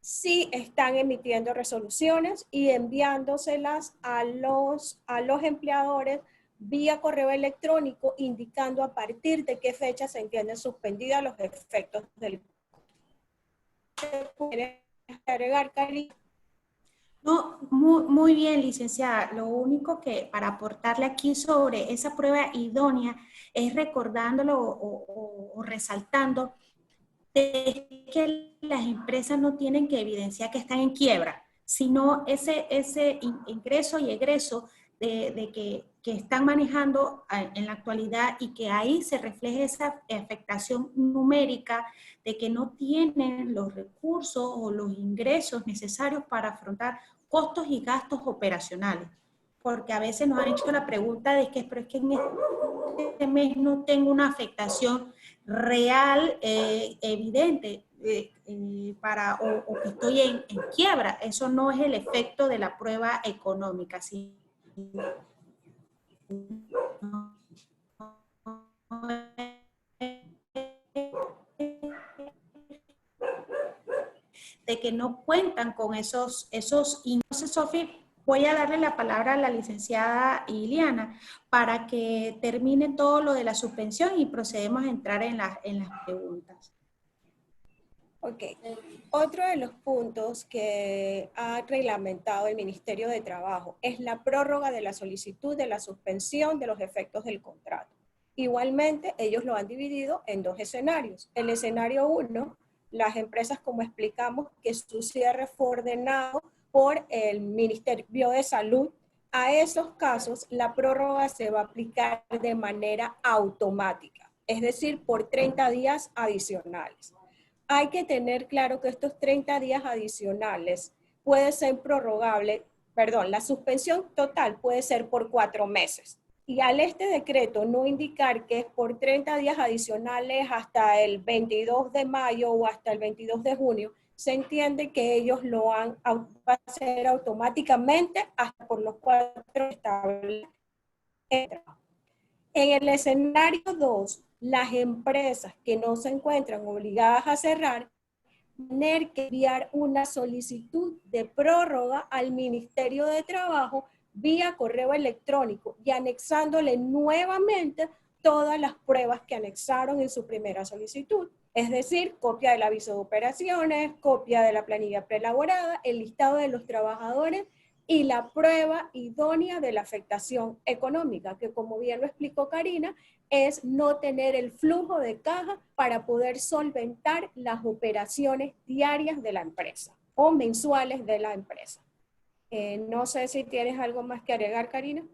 sí están emitiendo resoluciones y enviándoselas a los empleadores vía correo electrónico indicando a partir de qué fecha se entienden suspendidas los efectos del ¿Quieres agregar, Cari? No, muy bien, licenciada. Lo único que para aportarle aquí sobre esa prueba idónea es recordándolo o resaltando de que las empresas no tienen que evidenciar que están en quiebra, sino ese ingreso y egreso de que están manejando en la actualidad y que ahí se refleje esa afectación numérica de que no tienen los recursos o los ingresos necesarios para afrontar costos y gastos operacionales. Porque a veces nos han hecho la pregunta de que, pero es que en este mes no tengo una afectación real, evidente, o que estoy en quiebra. Eso no es el efecto de la prueba económica, ¿sí? De que no cuentan con esos. Entonces, Sofi, voy a darle la palabra a la licenciada Iliana para que termine todo lo de la suspensión y procedemos a entrar en las preguntas. Ok. Otro de los puntos que ha reglamentado el Ministerio de Trabajo es la prórroga de la solicitud de la suspensión de los efectos del contrato. Igualmente, ellos lo han dividido en 2 escenarios. El escenario 1, las empresas, como explicamos, que su cierre fue ordenado por el Ministerio de Salud. A esos casos, la prórroga se va a aplicar de manera automática, es decir, por 30 días adicionales. Hay que tener claro que estos 30 días adicionales puede ser prorrogable, perdón, la suspensión total puede ser por 4 meses. Y al este decreto no indicar que es por 30 días adicionales hasta el 22 de mayo o hasta el 22 de junio, se entiende que ellos lo van a hacer automáticamente hasta por los 4 estables. En el escenario 2, las empresas que no se encuentran obligadas a cerrar tener que enviar una solicitud de prórroga al Ministerio de Trabajo vía correo electrónico y anexándole nuevamente todas las pruebas que anexaron en su primera solicitud. Es decir, copia del aviso de operaciones, copia de la planilla preelaborada, el listado de los trabajadores y la prueba idónea de la afectación económica, que como bien lo explicó Karina, es no tener el flujo de caja para poder solventar las operaciones diarias de la empresa o mensuales de la empresa. No sé si tienes algo más que agregar, Karina.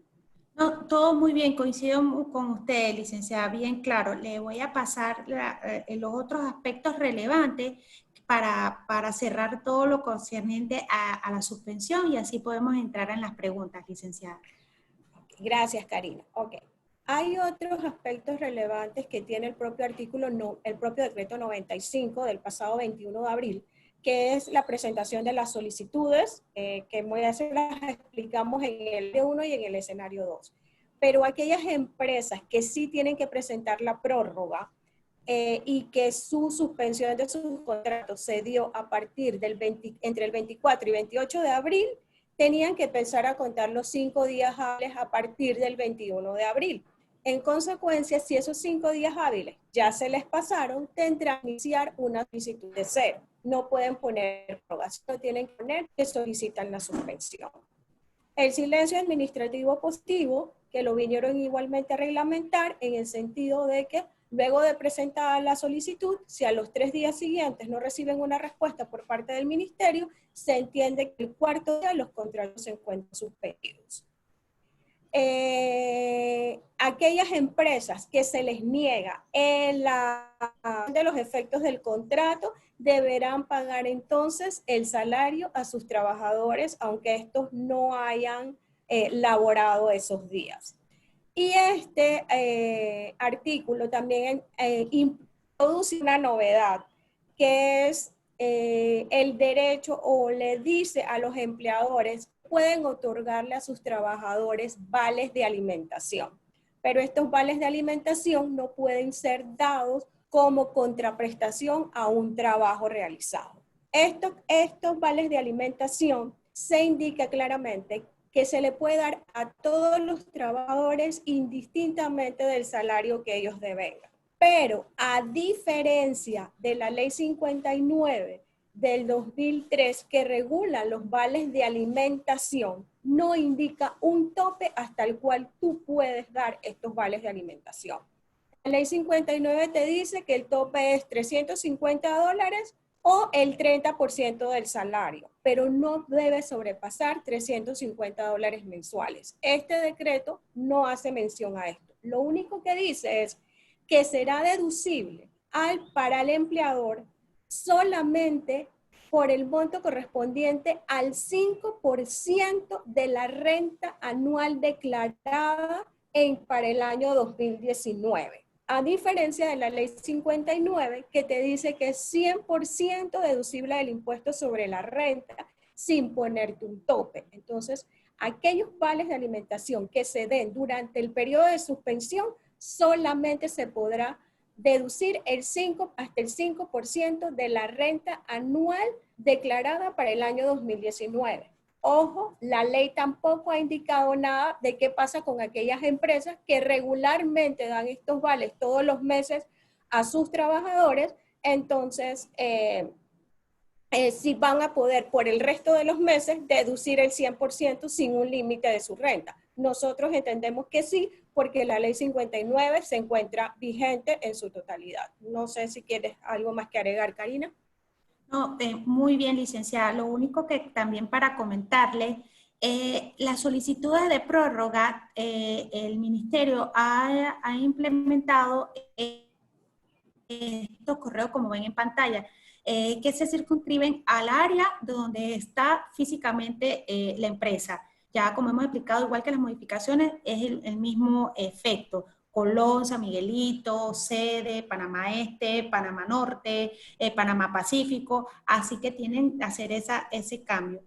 No, todo muy bien, coincido con usted, licenciada, bien claro. Le voy a pasar los otros aspectos relevantes para cerrar todo lo concerniente a la suspensión y así podemos entrar en las preguntas, licenciada. Gracias, Karina. Ok. Hay otros aspectos relevantes que tiene el propio el propio decreto 95 del pasado 21 de abril, que es la presentación de las solicitudes, que las explicamos en el 1 y en el escenario 2. Pero aquellas empresas que sí tienen que presentar la prórroga y que su suspensión de sus contratos se dio a partir entre el 24 y 28 de abril, tenían que empezar a contar los 5 días hábiles a partir del 21 de abril. En consecuencia, si esos 5 días hábiles ya se les pasaron, tendrán que iniciar una solicitud de cero. No pueden poner prórrogas, tienen que poner que solicitan la suspensión. El silencio administrativo positivo, que lo vinieron igualmente a reglamentar en el sentido de que luego de presentar la solicitud, si a los 3 días siguientes no reciben una respuesta por parte del ministerio, se entiende que el cuarto día los contratos se encuentran suspendidos. Aquellas empresas que se les niega de los efectos del contrato deberán pagar entonces el salario a sus trabajadores, aunque estos no hayan laborado esos días. Y este artículo también introduce una novedad, que es el derecho o le dice a los empleadores pueden otorgarle a sus trabajadores vales de alimentación, pero estos vales de alimentación no pueden ser dados como contraprestación a un trabajo realizado. Estos vales de alimentación se indica claramente que se le puede dar a todos los trabajadores indistintamente del salario que ellos devengan. Pero a diferencia de la Ley 59 del 2003 que regula los vales de alimentación, no indica un tope hasta el cual tú puedes dar estos vales de alimentación. La Ley 59 te dice que el tope es $350 o el 30% del salario, pero no debe sobrepasar $350 mensuales. Este decreto no hace mención a esto. Lo único que dice es que será deducible para el empleador solamente por el monto correspondiente al 5% de la renta anual declarada para el año 2019. A diferencia de la Ley 59, que te dice que es 100% deducible del impuesto sobre la renta sin ponerte un tope. Entonces, aquellos vales de alimentación que se den durante el periodo de suspensión solamente se podrá deducir hasta el 5% de la renta anual declarada para el año 2019. Ojo, la ley tampoco ha indicado nada de qué pasa con aquellas empresas que regularmente dan estos vales todos los meses a sus trabajadores, entonces si van a poder por el resto de los meses deducir el 100% sin un límite de su renta. Nosotros entendemos que sí, porque la Ley 59 se encuentra vigente en su totalidad. No sé si quieres algo más que agregar, Karina. No, muy bien, licenciada. Lo único que también para comentarle, las solicitudes de prórroga, el ministerio ha implementado estos correos como ven en pantalla. que se circunscriben al área donde está físicamente la empresa. Ya como hemos explicado, igual que las modificaciones, es el mismo efecto. Colón, San Miguelito, Sede, Panamá Este, Panamá Norte, Panamá Pacífico, así que tienen que hacer ese cambio.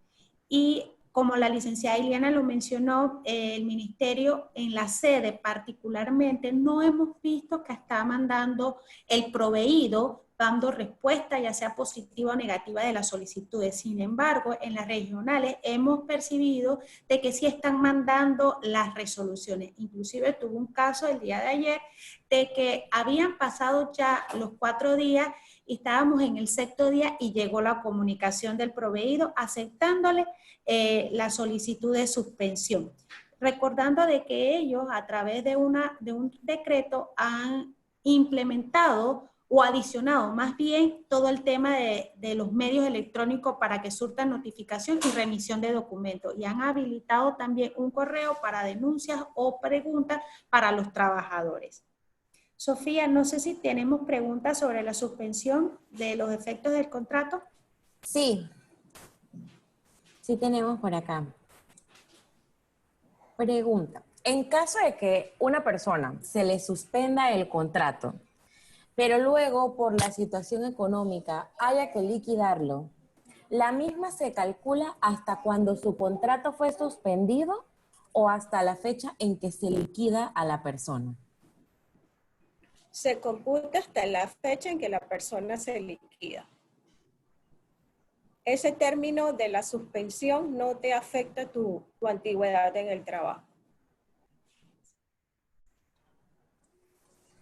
Y como la licenciada Iliana lo mencionó, el ministerio en la sede particularmente no hemos visto que está mandando el proveído dando respuesta ya sea positiva o negativa de las solicitudes. Sin embargo, en las regionales hemos percibido de que sí están mandando las resoluciones. Inclusive tuve un caso el día de ayer de que habían pasado ya los 4 días y estábamos en el 6º día y llegó la comunicación del proveído aceptándole la solicitud de suspensión. Recordando de que ellos a través de un decreto han implementado o adicionado más bien todo el tema de los medios electrónicos para que surtan notificación y remisión de documentos. Y han habilitado también un correo para denuncias o preguntas para los trabajadores. Sofía, no sé si tenemos preguntas sobre la suspensión de los efectos del contrato. Sí, sí tenemos por acá. Pregunta, en caso de que una persona se le suspenda el contrato, pero luego por la situación económica haya que liquidarlo, ¿la misma se calcula hasta cuando su contrato fue suspendido o hasta la fecha en que se liquida a la persona? Se computa hasta la fecha en que la persona se liquida. Ese término de la suspensión no te afecta tu antigüedad en el trabajo.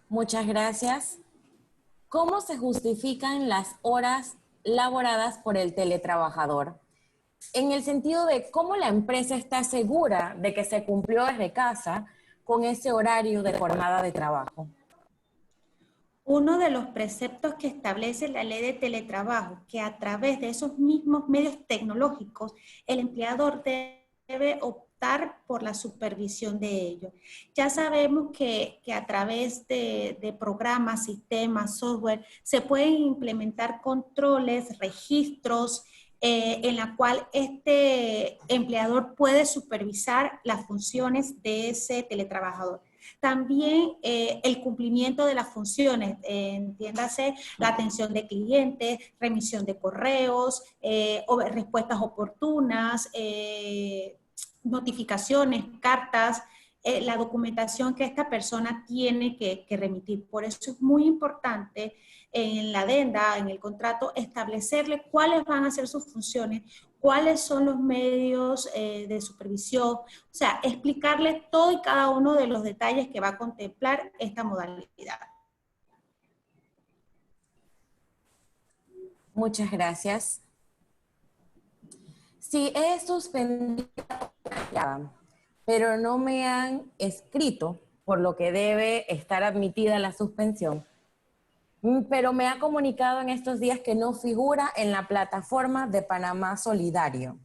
Muchas gracias. ¿Cómo se justifican las horas laboradas por el teletrabajador? En el sentido de cómo la empresa está segura de que se cumplió desde casa con ese horario de jornada de trabajo. Uno de los preceptos que establece la ley de teletrabajo, que a través de esos mismos medios tecnológicos, el empleador debe optar por la supervisión de ellos. Ya sabemos que a través de programas, sistemas, software, se pueden implementar controles, registros, en la cual este empleador puede supervisar las funciones de ese teletrabajador. También el cumplimiento de las funciones, entiéndase la atención de clientes, remisión de correos, respuestas oportunas, notificaciones, cartas, la documentación que esta persona tiene que remitir. Por eso es muy importante en la adenda, en el contrato, establecerle cuáles van a ser sus funciones, cuáles son los medios de supervisión, o sea, explicarle todo y cada uno de los detalles que va a contemplar esta modalidad. Muchas gracias. Si he suspendido, pero no me han escrito, por lo que debe estar admitida la suspensión, pero me ha comunicado en estos días que no figura en la plataforma de Panamá Solidario.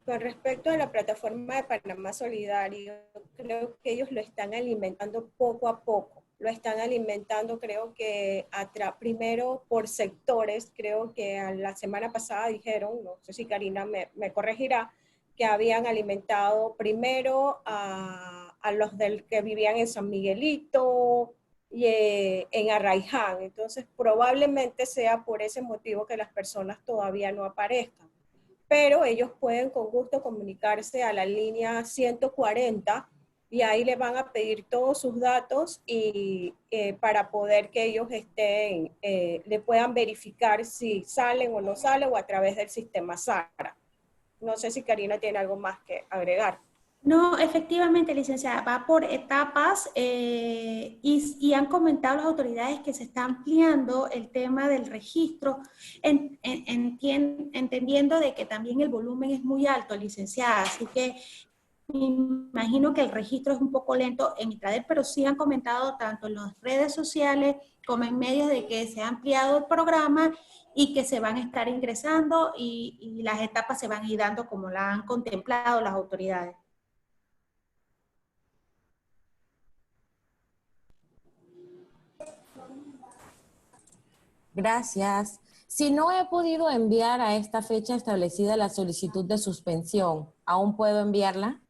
Con respecto a la plataforma de Panamá Solidario, creo que ellos lo están alimentando poco a poco. Lo están alimentando, creo que primero por sectores. Creo que la semana pasada dijeron, no sé si Karina me corregirá, que habían alimentado primero a los que vivían en San Miguelito y en Arraiján. Entonces, probablemente sea por ese motivo que las personas todavía no aparezcan. Pero ellos pueden con gusto comunicarse a la línea 140 y ahí le van a pedir todos sus datos y para poder que ellos le puedan verificar si salen o no salen o a través del sistema SARA. No sé si Karina tiene algo más que agregar. No, efectivamente, licenciada, va por etapas y han comentado las autoridades que se está ampliando el tema del registro, entendiendo de que también el volumen es muy alto, licenciada, así que me imagino que el registro es un poco lento en Intrader, pero sí han comentado tanto en las redes sociales como en medios de que se ha ampliado el programa y que se van a estar ingresando y las etapas se van a ir dando como la han contemplado las autoridades. Gracias. Si no he podido enviar a esta fecha establecida la solicitud de suspensión, ¿aún puedo enviarla?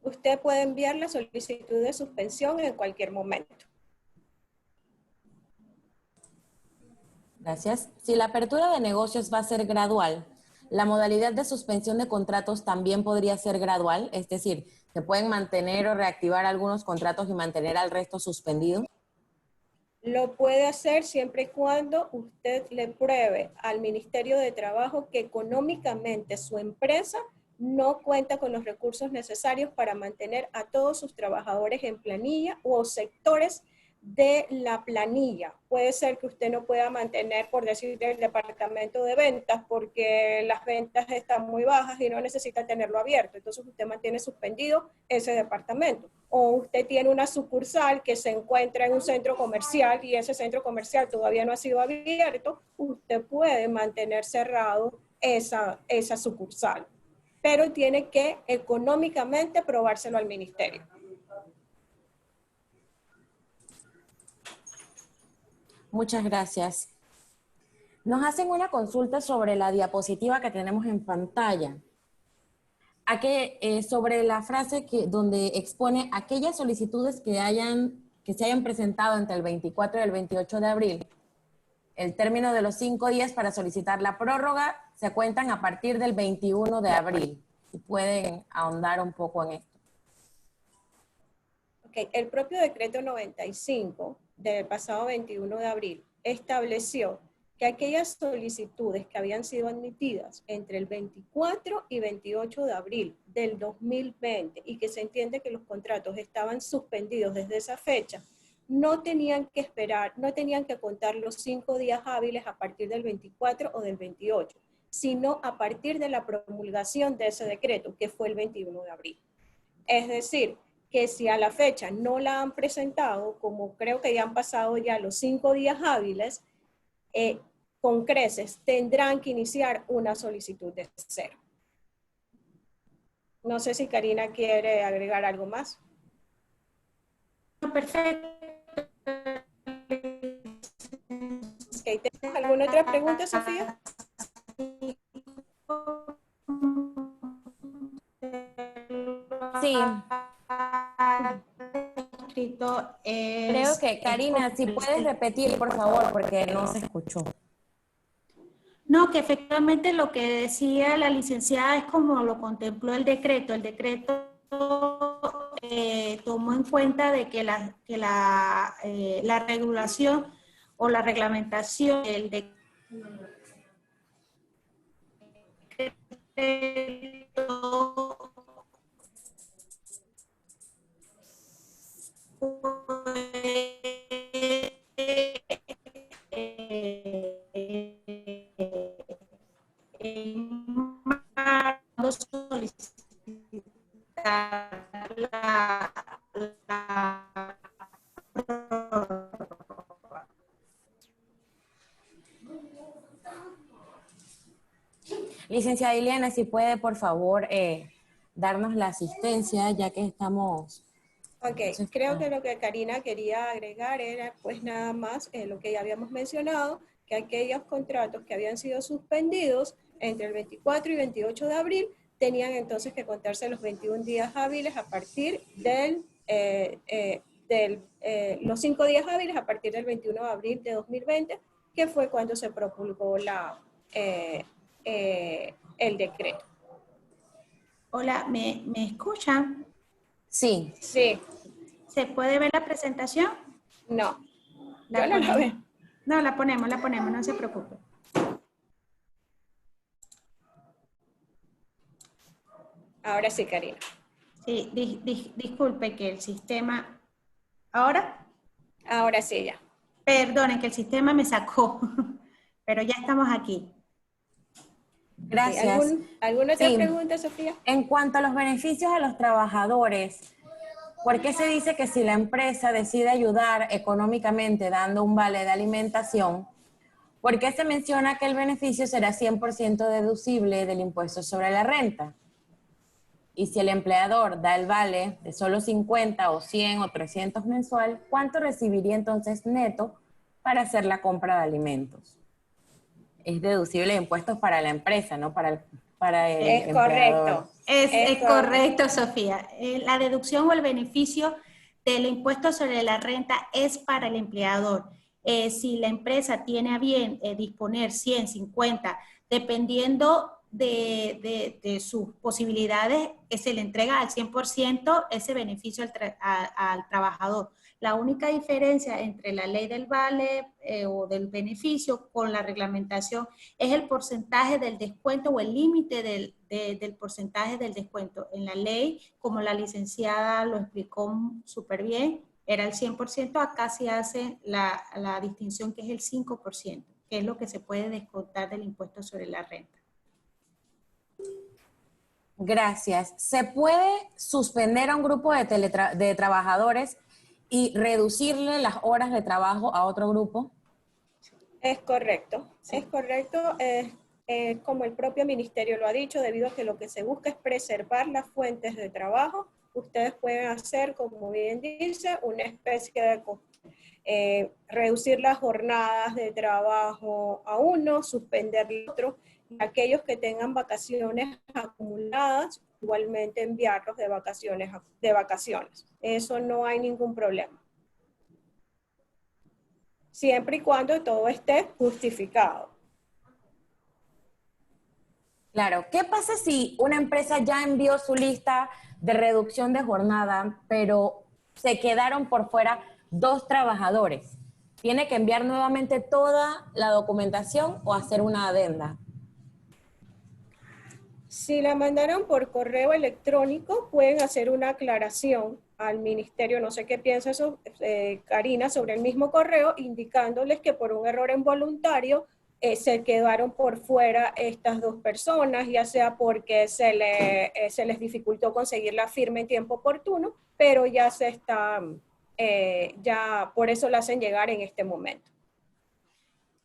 Usted puede enviar la solicitud de suspensión en cualquier momento. Gracias. Si la apertura de negocios va a ser gradual, ¿la modalidad de suspensión de contratos también podría ser gradual? Es decir, ¿se pueden mantener o reactivar algunos contratos y mantener al resto suspendido? Lo puede hacer siempre y cuando usted le pruebe al Ministerio de Trabajo que económicamente su empresa no cuenta con los recursos necesarios para mantener a todos sus trabajadores en planilla o sectores de la planilla. Puede ser que usted no pueda mantener, por decir, el departamento de ventas porque las ventas están muy bajas y no necesita tenerlo abierto. Entonces usted mantiene suspendido ese departamento. O usted tiene una sucursal que se encuentra en un centro comercial y ese centro comercial todavía no ha sido abierto, usted puede mantener cerrado esa sucursal. Pero tiene que económicamente probárselo al ministerio. Muchas gracias. Nos hacen una consulta sobre la diapositiva que tenemos en pantalla. Sobre la frase donde expone aquellas solicitudes que se hayan presentado entre el 24 y el 28 de abril. El término de los 5 días para solicitar la prórroga se cuentan a partir del 21 de abril. Si pueden ahondar un poco en esto. Okay. El propio decreto 95 del pasado 21 de abril estableció que aquellas solicitudes que habían sido admitidas entre el 24 y 28 de abril del 2020 y que se entiende que los contratos estaban suspendidos desde esa fecha, no tenían que esperar, no tenían que contar los 5 días hábiles a partir del 24 o del 28, sino a partir de la promulgación de ese decreto, que fue el 21 de abril. Es decir, que si a la fecha no la han presentado, como creo que ya han pasado ya los 5 días hábiles, con creces tendrán que iniciar una solicitud de cero. No sé si Karina quiere agregar algo más. Perfecto. Okay, ¿tienes alguna otra pregunta, Sofía? Sí. Creo que, Karina, si puedes repetir, por favor, porque no se escuchó. No, que efectivamente lo que decía la licenciada es como lo contempló el decreto. El decreto tomó en cuenta de que la regulación o la reglamentación del decreto Licenciada Ileana, si puede, por favor, darnos la asistencia, ya que estamos... Ok, creo que lo que Karina quería agregar era pues nada más lo que ya habíamos mencionado, que aquellos contratos que habían sido suspendidos entre el 24 y 28 de abril tenían entonces que contarse los 21 días hábiles a partir los 5 días hábiles a partir del 21 de abril de 2020, que fue cuando se promulgó el decreto. Hola, ¿me escuchan? Sí. Sí. ¿Se puede ver la presentación? No. Yo no la veo. No, la ponemos, no se preocupe. Ahora sí, Karina. Sí, disculpe que el sistema... ¿Ahora? Ahora sí, ya. Perdonen que el sistema me sacó, pero ya estamos aquí. Gracias. ¿Alguna otra pregunta, Sofía? En cuanto a los beneficios a los trabajadores, ¿por qué se dice que si la empresa decide ayudar económicamente dando un vale de alimentación, por qué se menciona que el beneficio será 100% deducible del impuesto sobre la renta? Y si el empleador da el vale de solo 50 o 100 o 300 mensual, ¿cuánto recibiría entonces neto para hacer la compra de alimentos. Es deducible de impuestos para la empresa, no para el Es empleador. correcto. Es correcto, Sofía. La deducción o el beneficio del impuesto sobre la renta es para el empleador. Si la empresa tiene a bien disponer 100, 50, dependiendo de sus posibilidades, se le entrega al 100% ese beneficio al trabajador. La única diferencia entre la ley del vale o del beneficio con la reglamentación es el porcentaje del descuento o el límite del porcentaje del descuento. En la ley, como la licenciada lo explicó súper bien, era el 100%, acá se hace la distinción que es el 5%, que es lo que se puede descontar del impuesto sobre la renta. Gracias. ¿Se puede suspender a un grupo de trabajadores y reducirle las horas de trabajo a otro grupo? Es correcto, sí. Es correcto. Como el propio ministerio lo ha dicho, debido a que lo que se busca es preservar las fuentes de trabajo, ustedes pueden hacer, como bien dice, una especie de reducir las jornadas de trabajo a uno, suspender el otro, y aquellos que tengan vacaciones acumuladas, igualmente enviarlos de vacaciones. Eso no hay ningún problema. Siempre y cuando todo esté justificado. Claro. ¿Qué pasa si una empresa ya envió su lista de reducción de jornada, pero se quedaron por fuera 2 trabajadores? ¿Tiene que enviar nuevamente toda la documentación o hacer una adenda? Si la mandaron por correo electrónico, pueden hacer una aclaración al ministerio, no sé qué piensa eso, Karina, sobre el mismo correo, indicándoles que por un error involuntario se quedaron por fuera estas 2 personas, ya sea porque se les dificultó conseguir la firma en tiempo oportuno, pero ya se está, ya por eso la hacen llegar en este momento.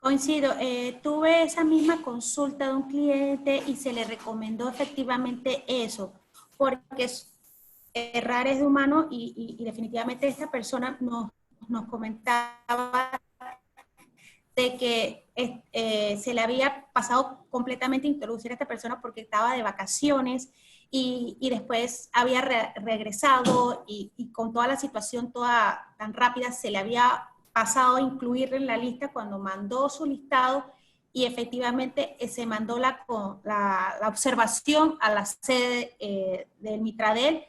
Coincido, tuve esa misma consulta de un cliente y se le recomendó efectivamente eso, porque errar es de humano y definitivamente esta persona nos comentaba de que se le había pasado completamente introducir a esta persona porque estaba de vacaciones y después había regresado y con toda la situación toda tan rápida se le había pasado a incluirle en la lista cuando mandó su listado y efectivamente se mandó la observación a la sede del Mitradel,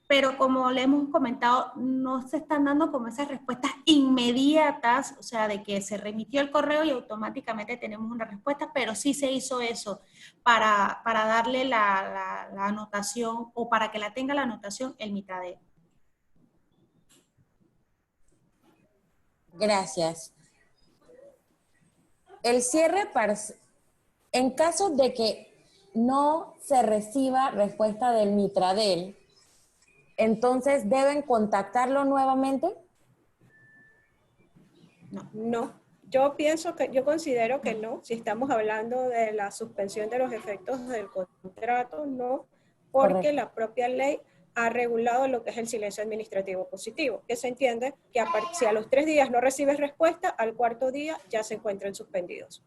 pero como le hemos comentado, no se están dando como esas respuestas inmediatas, o sea, de que se remitió el correo y automáticamente tenemos una respuesta, pero sí se hizo eso para darle la anotación o para que la tenga la anotación el Mitradel. Gracias. El cierre en caso de que no se reciba respuesta del Mitradel, entonces ¿deben contactarlo nuevamente? No, yo considero que no. Si estamos hablando de la suspensión de los efectos del contrato, no, porque Correcto. la propia ley ha regulado lo que es el silencio administrativo positivo, que se entiende que si a los 3 días no recibes respuesta, al 4.º día ya se encuentran suspendidos.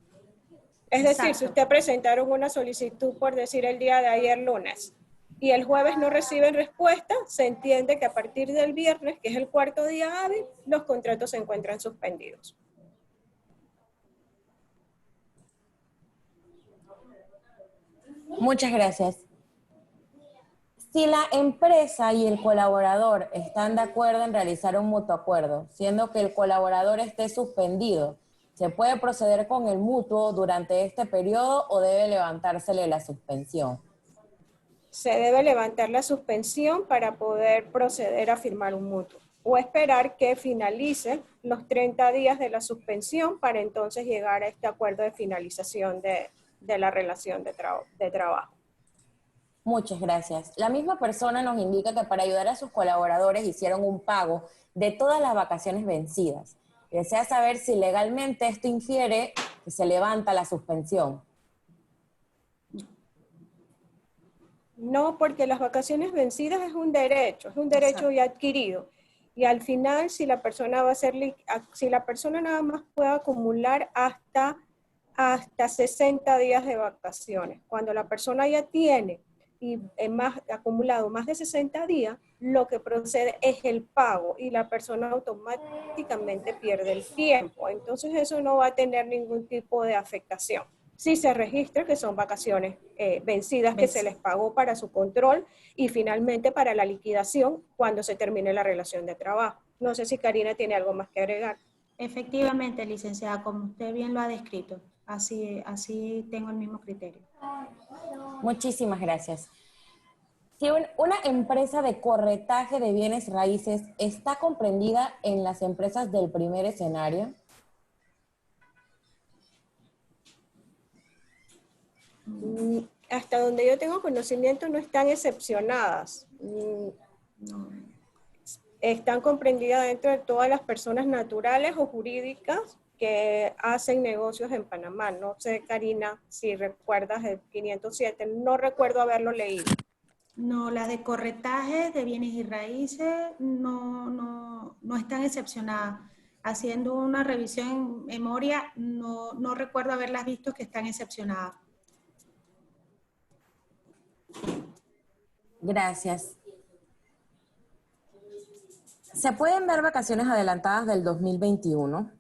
Es decir, si usted presentaron una solicitud, por decir el día de ayer lunes, y el jueves no reciben respuesta, se entiende que a partir del viernes, que es el 4.º día hábil, los contratos se encuentran suspendidos. Muchas gracias. Si la empresa y el colaborador están de acuerdo en realizar un mutuo acuerdo, siendo que el colaborador esté suspendido, ¿se puede proceder con el mutuo durante este periodo o debe levantársele la suspensión? Se debe levantar la suspensión para poder proceder a firmar un mutuo o esperar que finalice los 30 días de la suspensión para entonces llegar a este acuerdo de finalización de la relación de trabajo. Muchas gracias. La misma persona nos indica que para ayudar a sus colaboradores hicieron un pago de todas las vacaciones vencidas. Desea saber si legalmente esto infiere que se levanta la suspensión. No, porque las vacaciones vencidas es un derecho ya adquirido. Y al final, si la persona va a ser, si la persona nada más puede acumular hasta 60 días de vacaciones. Cuando la persona ya tiene acumulado más de 60 días, lo que procede es el pago y la persona automáticamente pierde el tiempo. Entonces eso no va a tener ningún tipo de afectación. Si se registra que son vacaciones vencidas que se les pagó para su control y finalmente para la liquidación cuando se termine la relación de trabajo. No sé si Karina tiene algo más que agregar. Efectivamente, licenciada, como usted bien lo ha descrito, así tengo el mismo criterio. Muchísimas gracias. Si una empresa de corretaje de bienes raíces está comprendida en las empresas del primer escenario. Hasta donde yo tengo conocimiento no están excepcionadas. Están comprendidas dentro de todas las personas naturales o jurídicas que hacen negocios en Panamá. No sé, Karina, si recuerdas el 507, no recuerdo haberlo leído. No, las de corretaje de bienes y raíces no están excepcionadas. Haciendo una revisión en memoria, no recuerdo haberlas visto que están excepcionadas. Gracias. ¿Se pueden dar vacaciones adelantadas del 2021?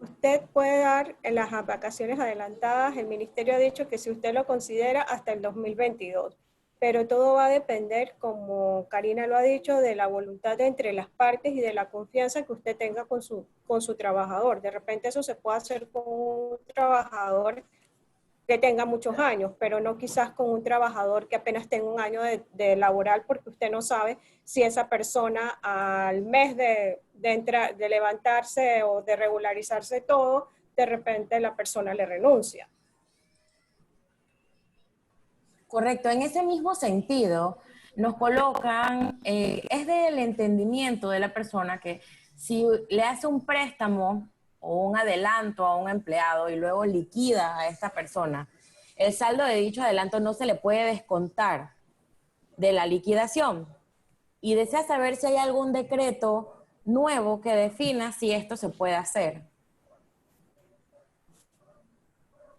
Usted puede dar en las vacaciones adelantadas, el ministerio ha dicho que si usted lo considera hasta el 2022, pero todo va a depender, como Karina lo ha dicho, de la voluntad entre las partes y de la confianza que usted tenga con su trabajador. De repente eso se puede hacer con un trabajador que tenga muchos años, pero no quizás con un trabajador que apenas tenga un año de laboral, porque usted no sabe si esa persona al mes de levantarse o de regularizarse todo, de repente la persona le renuncia. Correcto, en ese mismo sentido nos colocan, es del entendimiento de la persona que si le hace un préstamo o un adelanto a un empleado y luego liquida a esta persona, el saldo de dicho adelanto no se le puede descontar de la liquidación. Y desea saber si hay algún decreto nuevo que defina si esto se puede hacer.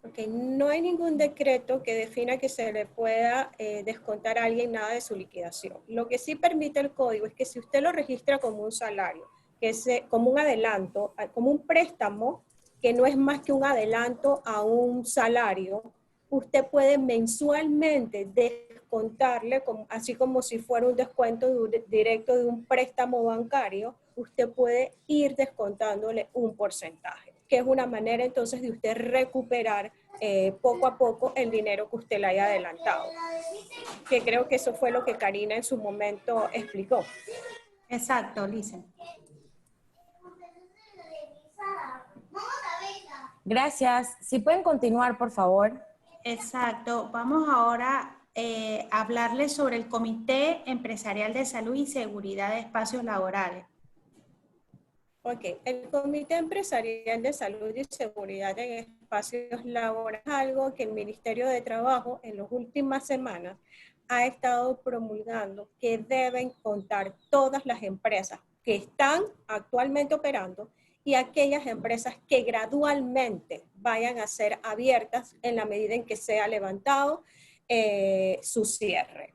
Okay. No hay ningún decreto que defina que se le pueda descontar a alguien nada de su liquidación. Lo que sí permite el código es que si usted lo registra como un salario, que es como un adelanto, como un préstamo, que no es más que un adelanto a un salario, usted puede mensualmente descontarle, así como si fuera un descuento directo de un préstamo bancario, usted puede ir descontándole un porcentaje, que es una manera entonces de usted recuperar poco a poco el dinero que usted le haya adelantado. Que creo que eso fue lo que Karina en su momento explicó. Exacto, Lisa. Gracias. Si pueden continuar, por favor. Exacto. Vamos ahora a hablarles sobre el Comité Empresarial de Salud y Seguridad de Espacios Laborales. Ok, el Comité Empresarial de Salud y Seguridad en Espacios Laborales es algo que el Ministerio de Trabajo en las últimas semanas ha estado promulgando que deben contar todas las empresas que están actualmente operando y aquellas empresas que gradualmente vayan a ser abiertas en la medida en que sea levantado su cierre.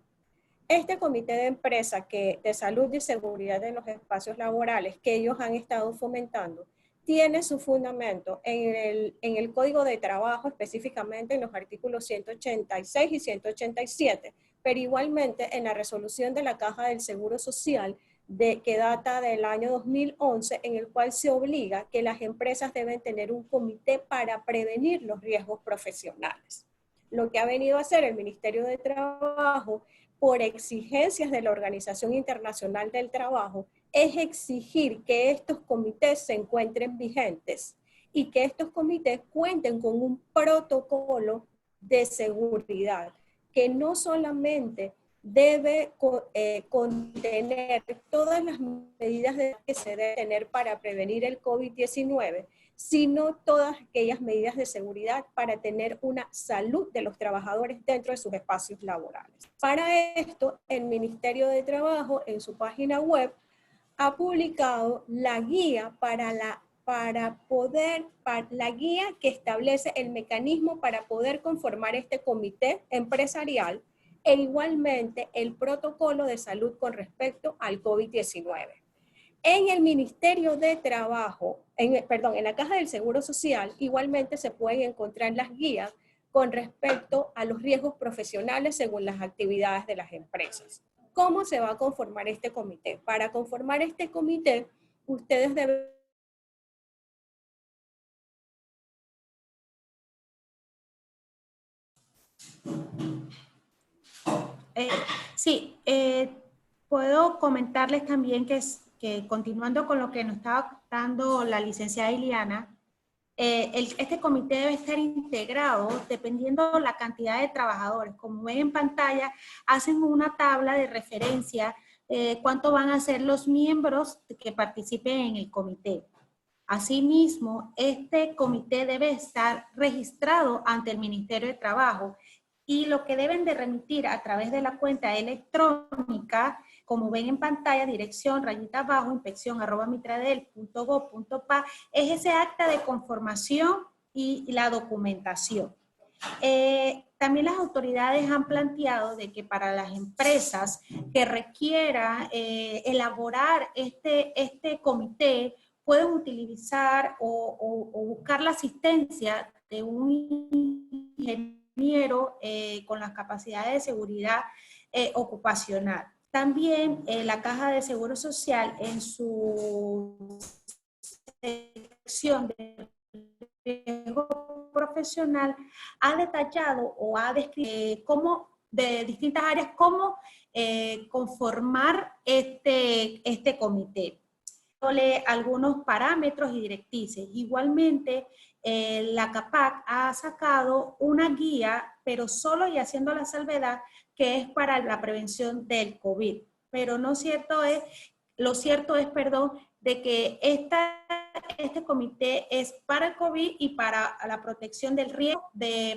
Este comité de empresa de salud y seguridad en los espacios laborales que ellos han estado fomentando tiene su fundamento en el Código de Trabajo, específicamente en los artículos 186 y 187, pero igualmente en la resolución de la Caja del Seguro Social que data del año 2011, en el cual se obliga que las empresas deben tener un comité para prevenir los riesgos profesionales. Lo que ha venido a hacer el Ministerio de Trabajo por exigencias de la Organización Internacional del Trabajo, es exigir que estos comités se encuentren vigentes y que estos comités cuenten con un protocolo de seguridad que no solamente debe contener todas las medidas que se deben tener para prevenir el COVID-19, sino todas aquellas medidas de seguridad para tener una salud de los trabajadores dentro de sus espacios laborales. Para esto, el Ministerio de Trabajo en su página web ha publicado la guía la guía que establece el mecanismo para poder conformar este comité empresarial e igualmente el protocolo de salud con respecto al COVID-19. En el Ministerio de Trabajo, en la Caja del Seguro Social, igualmente se pueden encontrar las guías con respecto a los riesgos profesionales según las actividades de las empresas. ¿Cómo se va a conformar este comité? Para conformar este comité, ustedes deben Sí, puedo comentarles también que continuando con lo que nos estaba dando la licenciada Iliana, este comité debe estar integrado dependiendo la cantidad de trabajadores. Como ven en pantalla, hacen una tabla de referencia cuánto van a ser los miembros que participen en el comité. Asimismo, este comité debe estar registrado ante el Ministerio de Trabajo y lo que deben de remitir a través de la cuenta electrónica, como ven en pantalla, dirección, rayita abajo, inspección@mitradel.gov.pa, es ese acta de conformación y la documentación. También las autoridades han planteado de que para las empresas que requieran elaborar este comité, pueden utilizar o buscar la asistencia de un ingeniero con las capacidades de seguridad ocupacional. También la Caja de Seguro Social en su sección de riesgo profesional ha detallado o ha descrito cómo de distintas áreas cómo conformar este comité. Algunos parámetros y directrices. Igualmente, la CAPAC ha sacado una guía, pero solo y haciendo la salvedad que es para la prevención del COVID. Pero lo cierto es, de que este comité es para el COVID y para la protección del riesgo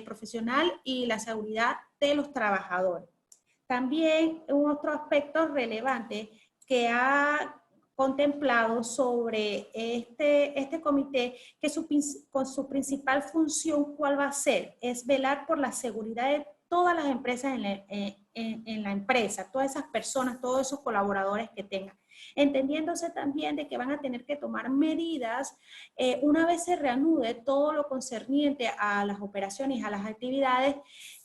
profesional y la seguridad de los trabajadores. También un otro aspecto relevante que ha contemplado sobre este comité, que con su principal función, ¿cuál va a ser? Es velar por la seguridad de todas las empresas en la empresa, todas esas personas, todos esos colaboradores que tengan. Entendiéndose también de que van a tener que tomar medidas una vez se reanude todo lo concerniente a las operaciones, a las actividades.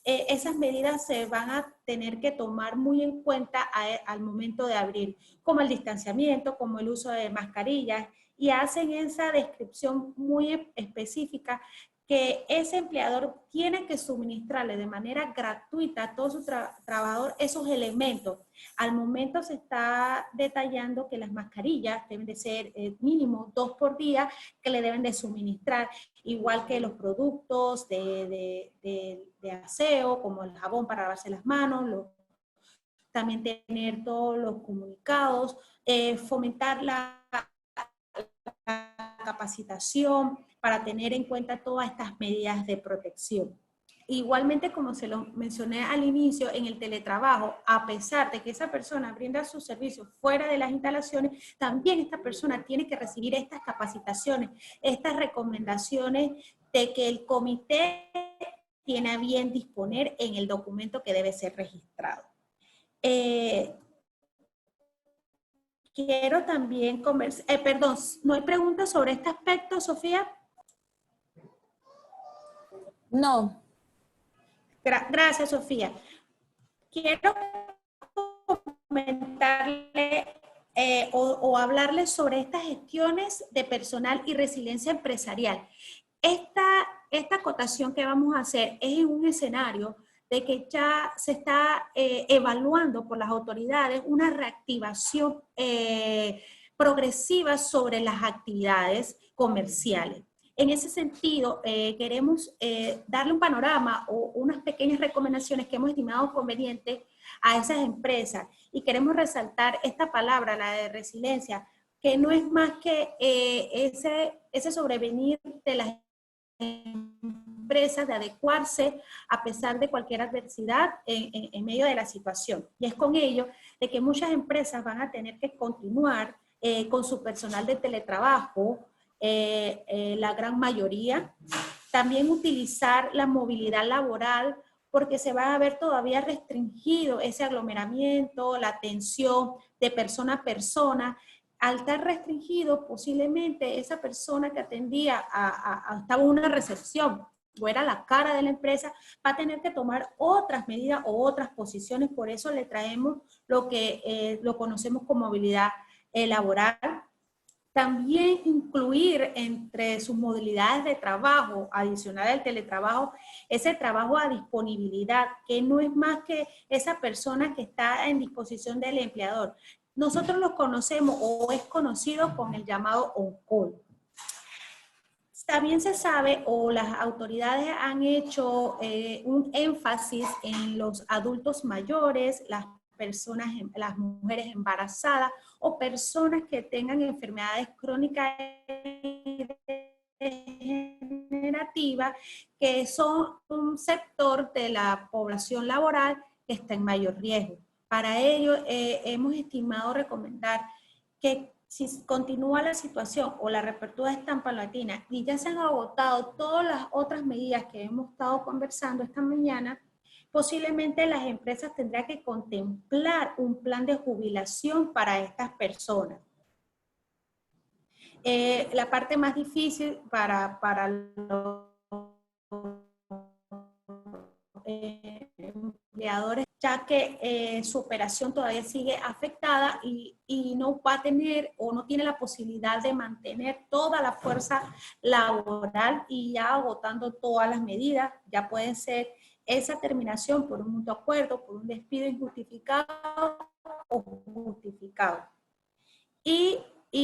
Esas medidas se van a tener que tomar muy en cuenta al momento de abrir, como el distanciamiento, como el uso de mascarillas, y hacen esa descripción muy específica que ese empleador tiene que suministrarle de manera gratuita a todo su trabajador esos elementos. Al momento se está detallando que las mascarillas deben de ser mínimo 2 por día que le deben de suministrar, igual que los productos de aseo, como el jabón para lavarse las manos, también tener todos los comunicados, fomentar la capacitación para tener en cuenta todas estas medidas de protección. Igualmente, como se lo mencioné al inicio, en el teletrabajo, a pesar de que esa persona brinda sus servicios fuera de las instalaciones, también esta persona tiene que recibir estas capacitaciones, estas recomendaciones de que el comité tiene a bien disponer en el documento que debe ser registrado. Quiero también conversar, perdón, ¿no hay preguntas sobre este aspecto, Sofía? No. Gracias, Sofía. Quiero comentarle o hablarles sobre estas gestiones de personal y resiliencia empresarial. Esta acotación que vamos a hacer es en un escenario de que ya se está evaluando por las autoridades una reactivación progresiva sobre las actividades comerciales. En ese sentido, queremos darle un panorama o unas pequeñas recomendaciones que hemos estimado convenientes a esas empresas y queremos resaltar esta palabra, la de resiliencia, que no es más que ese sobrevenir de las empresas, de adecuarse a pesar de cualquier adversidad en medio de la situación. Y es con ello de que muchas empresas van a tener que continuar con su personal de teletrabajo, la gran mayoría. También utilizar la movilidad laboral, porque se va a ver todavía restringido ese aglomeramiento, la atención de persona a persona. Al estar restringido, posiblemente esa persona que atendía estaba en una recepción o era la cara de la empresa, va a tener que tomar otras medidas o otras posiciones. Por eso le traemos lo que lo conocemos como movilidad laboral. También incluir entre sus modalidades de trabajo, adicional al teletrabajo, ese trabajo a disponibilidad, que no es más que esa persona que está en disposición del empleador. Nosotros los conocemos o es conocido con el llamado on-call. También se sabe o las autoridades han hecho un énfasis en los adultos mayores, las personas, las mujeres embarazadas o personas que tengan enfermedades crónicas degenerativas, que son un sector de la población laboral que está en mayor riesgo. Para ello, hemos estimado recomendar que si continúa la situación o la reapertura es tan paulatina y ya se han agotado todas las otras medidas que hemos estado conversando esta mañana, posiblemente las empresas tendrán que contemplar un plan de jubilación para estas personas. La parte más difícil para los empleadores, ya que su operación todavía sigue afectada y no va a tener o no tiene la posibilidad de mantener toda la fuerza laboral y ya agotando todas las medidas, ya puede ser esa terminación por un mutuo acuerdo, por un despido injustificado o justificado. Y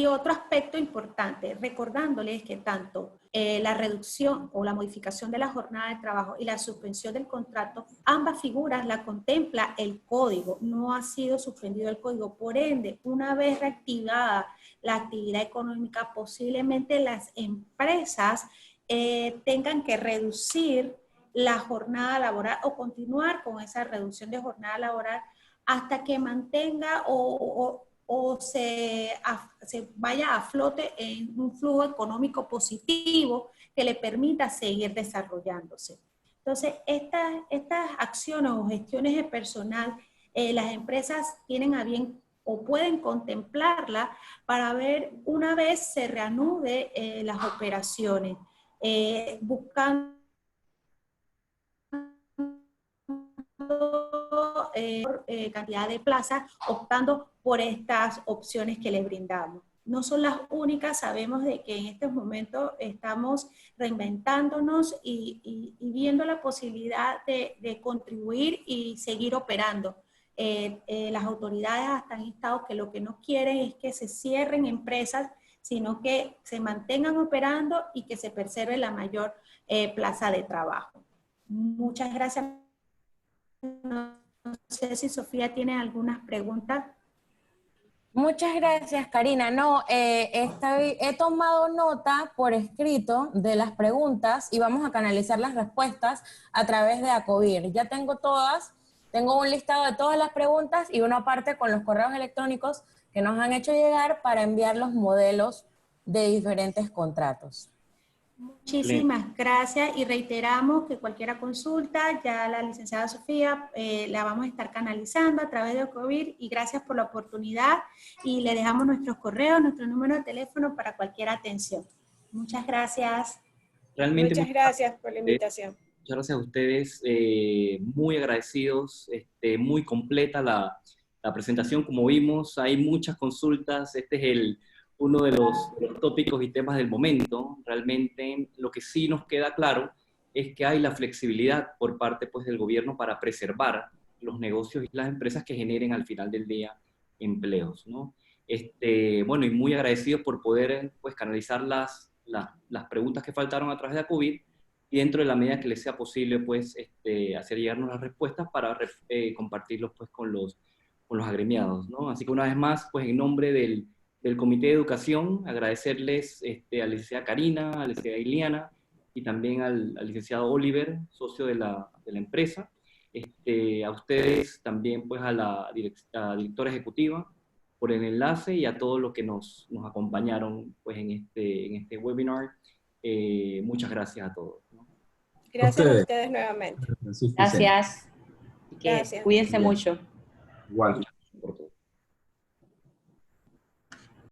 otro aspecto importante, recordándoles que tanto la reducción o la modificación de la jornada de trabajo y la suspensión del contrato, ambas figuras la contempla el código, no ha sido suspendido el código. Por ende, una vez reactivada la actividad económica, posiblemente las empresas tengan que reducir la jornada laboral o continuar con esa reducción de jornada laboral hasta que mantenga o se vaya a flote en un flujo económico positivo que le permita seguir desarrollándose. Entonces, estas acciones o gestiones de personal, las empresas tienen a bien o pueden contemplarla para ver una vez se reanude las operaciones, buscando cantidad de plazas, optando por estas opciones que les brindamos. No son las únicas, sabemos de que en estos momentos estamos reinventándonos y viendo la posibilidad de contribuir y seguir operando. Las autoridades hasta han estado que lo que no quieren es que se cierren empresas, sino que se mantengan operando y que se preserve la mayor plaza de trabajo. Muchas gracias. No sé si Sofía tiene algunas preguntas. Muchas gracias, Karina. No, he tomado nota por escrito de las preguntas y vamos a canalizar las respuestas a través de Acovir. Ya tengo todas, tengo un listado de todas las preguntas y una parte con los correos electrónicos que nos han hecho llegar para enviar los modelos de diferentes contratos. Muchísimas gracias y reiteramos que cualquier consulta, ya la licenciada Sofía la vamos a estar canalizando a través de Acovir y gracias por la oportunidad y le dejamos nuestros correos, nuestro número de teléfono para cualquier atención. Muchas gracias. Realmente Muchas gracias por la invitación. Muchas gracias a ustedes, muy agradecidos, muy completa la presentación, como vimos, hay muchas consultas, este es uno de los tópicos y temas del momento. Realmente lo que sí nos queda claro es que hay la flexibilidad por parte pues, del gobierno para preservar los negocios y las empresas que generen al final del día empleos, ¿no? Bueno, y muy agradecidos por poder pues, canalizar las preguntas que faltaron a través de Acovir y dentro de la medida que les sea posible pues, hacer llegarnos las respuestas para compartirlos pues, con los agremiados, ¿no? Así que una vez más, pues en nombre del del Comité de Educación, agradecerles a la licenciada Karina, a la licenciada Iliana y también al licenciado Oliver, socio de la empresa. A ustedes también, pues a la directora ejecutiva por el enlace y a todos los que nos acompañaron pues, en este webinar. Muchas gracias a todos, ¿no? Gracias a ustedes nuevamente. Francisco y Senia. Gracias. Que Gracias. cuídense Bien. mucho. Igual.